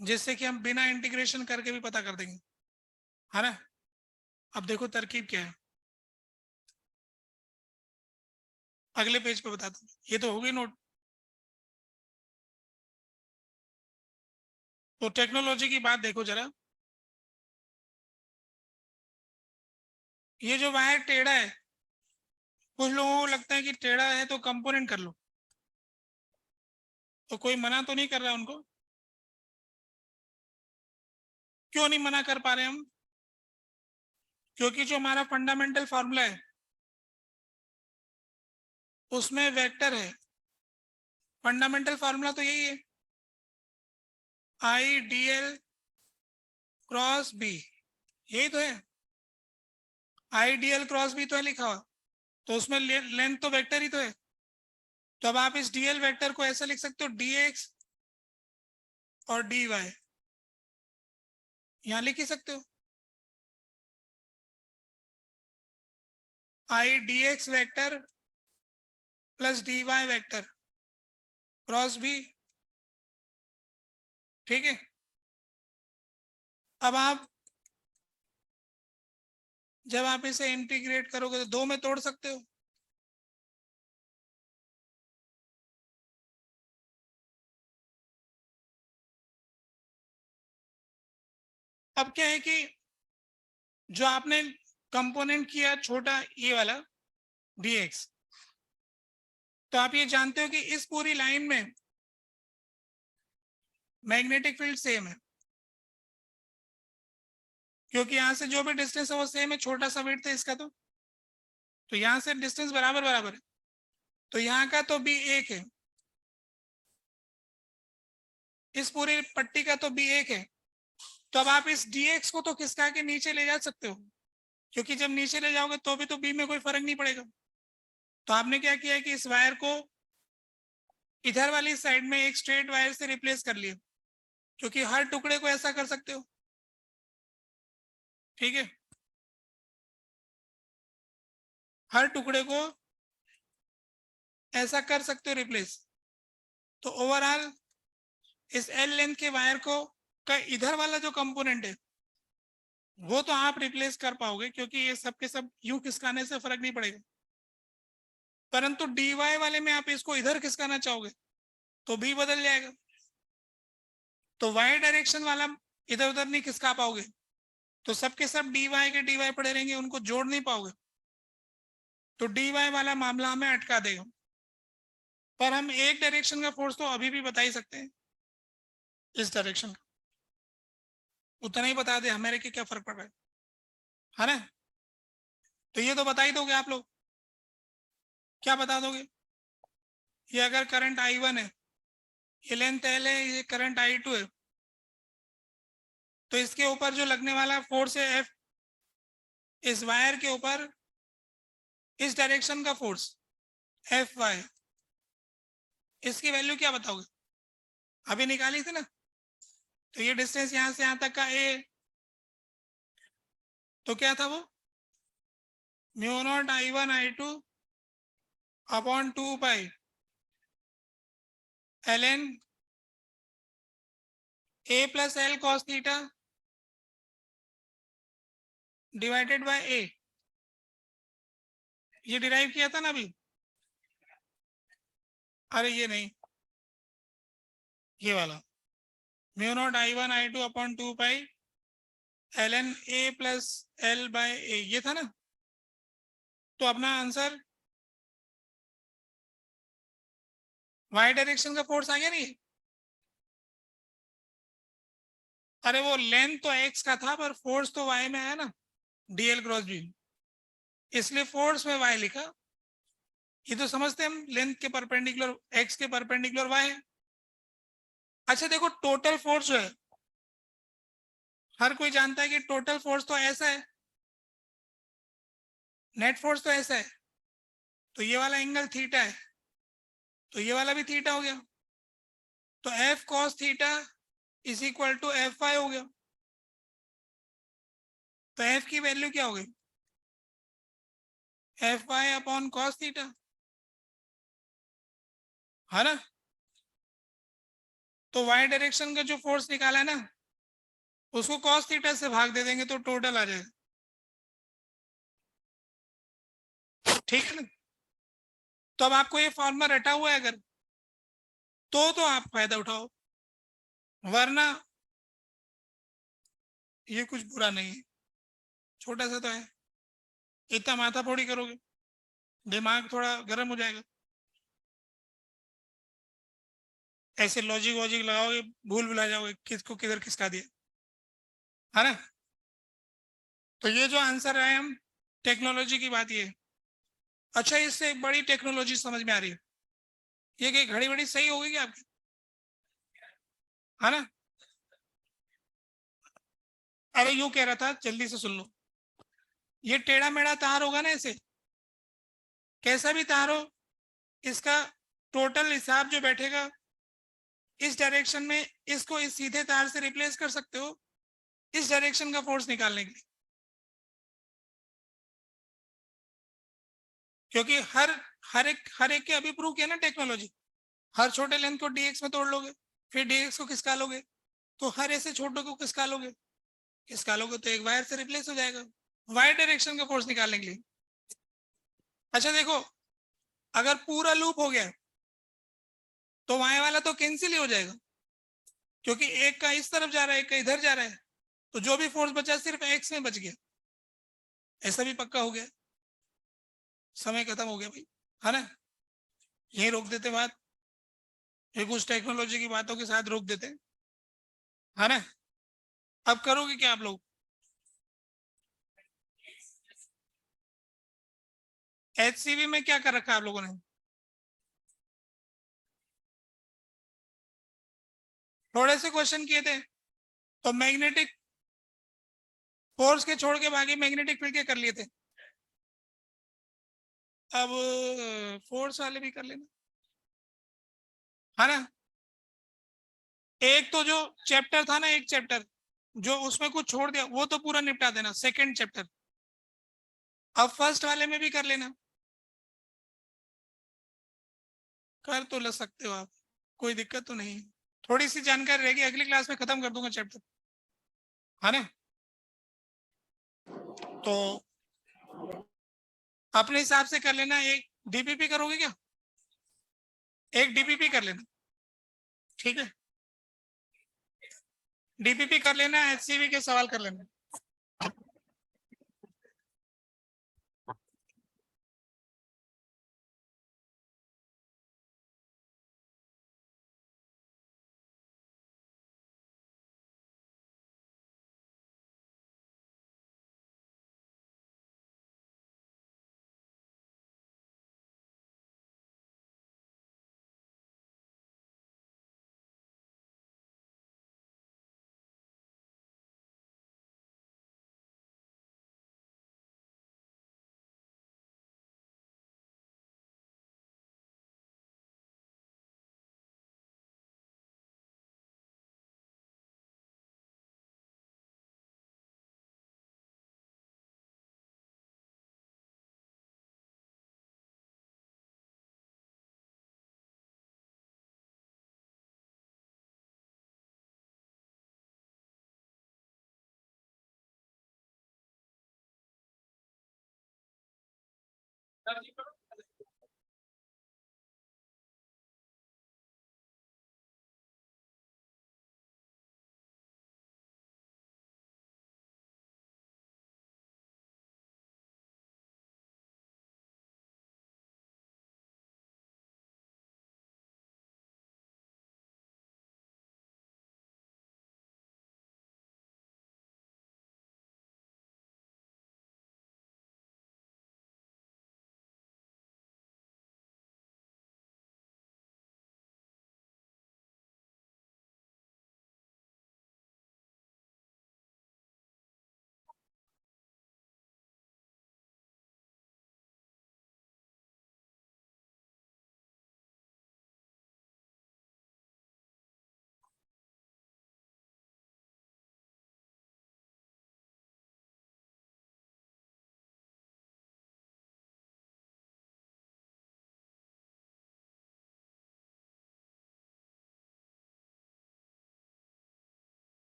[SPEAKER 4] जिससे कि हम बिना इंटीग्रेशन करके भी पता कर देंगे, है ना? अब देखो तरकीब क्या है, अगले पेज पे बताता हूँ। ये तो हो गई नोट। तो टेक्नोलॉजी की बात देखो जरा। ये जो वायर टेढ़ा है, कुछ लोगों को लगता है कि टेढ़ा है तो कंपोनेंट कर लो, तो कोई मना तो नहीं कर रहा उनको। क्यों नहीं मना कर पा रहे हम? क्योंकि जो हमारा फंडामेंटल फार्मूला है उसमें वेक्टर है। फंडामेंटल फार्मूला तो यही है, I D L cross B, यही तो है। I D L cross B तो है लिखा हुआ, तो उसमें लेंथ तो वेक्टर ही तो है। तो अब आप इस डी एल वेक्टर को ऐसा लिख सकते हो, डी एक्स और डी वाई, यहां लिख ही सकते हो। I D X vector plus D Y vector cross B, ठीक है। अब आप जब आप इसे इंटीग्रेट करोगे तो दो में तोड़ सकते हो, अब क्या है कि जो आपने कंपोनेंट किया छोटा ये वाला dx, तो आप ये जानते हो कि इस पूरी लाइन में मैग्नेटिक फील्ड सेम है, क्योंकि यहां से जो भी डिस्टेंस है वो सेम है, छोटा सा वेट था इसका, तो यहां से डिस्टेंस बराबर बराबर है, तो यहाँ का तो b 1 है, इस पूरी पट्टी का तो b 1 है। तो अब आप इस dx को तो खिसका के नीचे ले जा सकते हो, क्योंकि जब नीचे ले जाओगे तो भी तो b में कोई फर्क नहीं पड़ेगा। तो आपने क्या किया कि इस वायर को इधर वाली साइड में एक स्ट्रेट वायर से रिप्लेस कर लिया, क्योंकि हर टुकड़े को ऐसा कर सकते हो, ठीक है, हर टुकड़े को ऐसा कर सकते हो रिप्लेस। तो ओवरऑल इस एल लेंथ के वायर को का इधर वाला जो कंपोनेंट है वो तो आप रिप्लेस कर पाओगे, क्योंकि ये सब के सब यूं खिसकाने से फर्क नहीं पड़ेगा, परंतु dy वाले में आप इसको इधर खिसकाना चाहोगे तो भी बदल जाएगा, तो y डायरेक्शन वाला इधर उधर नहीं खिसका पाओगे, तो सबके सब dy के dy पड़े रहेंगे, उनको जोड़ नहीं पाओगे, तो dy वाला मामला हमें अटका देगा। पर हम एक डायरेक्शन का फोर्स तो अभी भी बता ही सकते हैं, इस डायरेक्शन का उतना ही बता दे हमारे के क्या फर्क पड़ रहा है ना। तो ये तो बता ही दोगे आप लोग, क्या बता दोगे, ये अगर करंट I1 है, ये लेंथ L है, ये करंट I2 है, तो इसके ऊपर जो लगने वाला फोर्स है F, इस वायर के ऊपर इस डायरेक्शन का फोर्स Fy, इसकी वैल्यू क्या बताओगे, अभी निकाली थी ना। तो ये डिस्टेंस यहां से यहां तक का A, तो क्या था वो μ0 I1 I2 upon 2 pi ln A plus L cos theta divided by A, ये डिराइव किया था ना अभी, अरे ये नहीं, ये वाला μ0 I1 I2 upon 2 pi ln A plus L by A, ये था ना। तो अपना आंसर y डायरेक्शन का फोर्स आ गया नहीं, अरे वो लेंथ तो x का था पर फोर्स तो y में आया ना, dl क्रॉस b, इसलिए फोर्स में y लिखा। ये तो समझते हम लेंथ के परपेंडिकुलर x के परपेंडिकुलर y है। अच्छा देखो टोटल फोर्स जो है, हर कोई जानता है कि टोटल फोर्स तो ऐसा है, नेट फोर्स तो ऐसा है, तो ये वाला एंगल थीटा है, तो ये वाला भी थीटा हो गया, तो F cos theta is equal to Fy हो गया। तो F की वैल्यू क्या हो गई, Fy अपॉन cos थीटा, है ना। तो y डायरेक्शन का जो फोर्स निकाला है ना, उसको cos थीटा से भाग दे देंगे तो टोटल आ जाएगा, ठीक है ना। तो अब आपको ये फॉर्मूला रटा हुआ है अगर, तो आप फायदा उठाओ, वरना ये कुछ बुरा नहीं है, छोटा सा तो है, इतना माथा फोड़ी करोगे दिमाग थोड़ा गर्म हो जाएगा, ऐसे लॉजिक वॉजिक लगाओगे भूल भुला जाओगे किसको किधर खिसका दिया, है ना। तो ये जो आंसर है हम टेक्नोलॉजी की बात ये। अच्छा इससे एक बड़ी टेक्नोलॉजी समझ में आ रही है, ये कि घड़ी बड़ी सही होगी क्या आपकी, है ना। अरे यूं कह रहा था, जल्दी से सुन लो, ये टेढ़ा मेढ़ा तार होगा ना, ऐसे कैसा भी तार हो, इसका टोटल हिसाब जो बैठेगा इस डायरेक्शन में, इसको इस सीधे तार से रिप्लेस कर सकते हो इस डायरेक्शन का फोर्स निकालने के लिए, क्योंकि हर एक के अभी प्रूव किया ना टेक्नोलॉजी, हर छोटे लेंथ को dx में तोड़ लोगे, फिर dx को खिसका लोगे, तो हर ऐसे छोटों को खिसका लोगे तो एक वायर से रिप्लेस हो जाएगा y डायरेक्शन का फोर्स निकालने के लिए। अच्छा देखो अगर पूरा लूप हो गया तो y वाला तो कैंसिल ही हो जाएगा, क्योंकि एक का इस तरफ जा रहा है एक का इधर जा रहा है, तो जो भी फोर्स बचा सिर्फ एक्स में बच गया, ऐसा भी पक्का हो गया। समय खत्म हो गया भाई, है ना। यही रोक देते बात, ये कुछ टेक्नोलॉजी की बातों के साथ रोक देते, है ना। अब करोगे क्या आप लोग? HCV में क्या कर रखा है आप लोगों ने? थोड़े से क्वेश्चन किए थे तो मैग्नेटिक फोर्स के छोड़ के बाकी मैग्नेटिक फील्ड के कर लिए थे। अब फोर्स वाले भी कर लेना, है ना। एक तो जो चैप्टर था ना, एक चैप्टर जो उसमें कुछ छोड़ दिया वो तो पूरा निपटा देना, सेकंड चैप्टर। अब फर्स्ट वाले में भी कर लेना, कर तो ले सकते हो आप, कोई दिक्कत तो नहीं। थोड़ी सी जानकारी रहेगी, अगली क्लास में खत्म कर दूंगा चैप्टर, है ना। तो अपने हिसाब से कर लेना। एक डीपीपी करोगे क्या? एक डीपीपी कर लेना, ठीक है। डीपीपी कर लेना, HCV के सवाल कर लेना।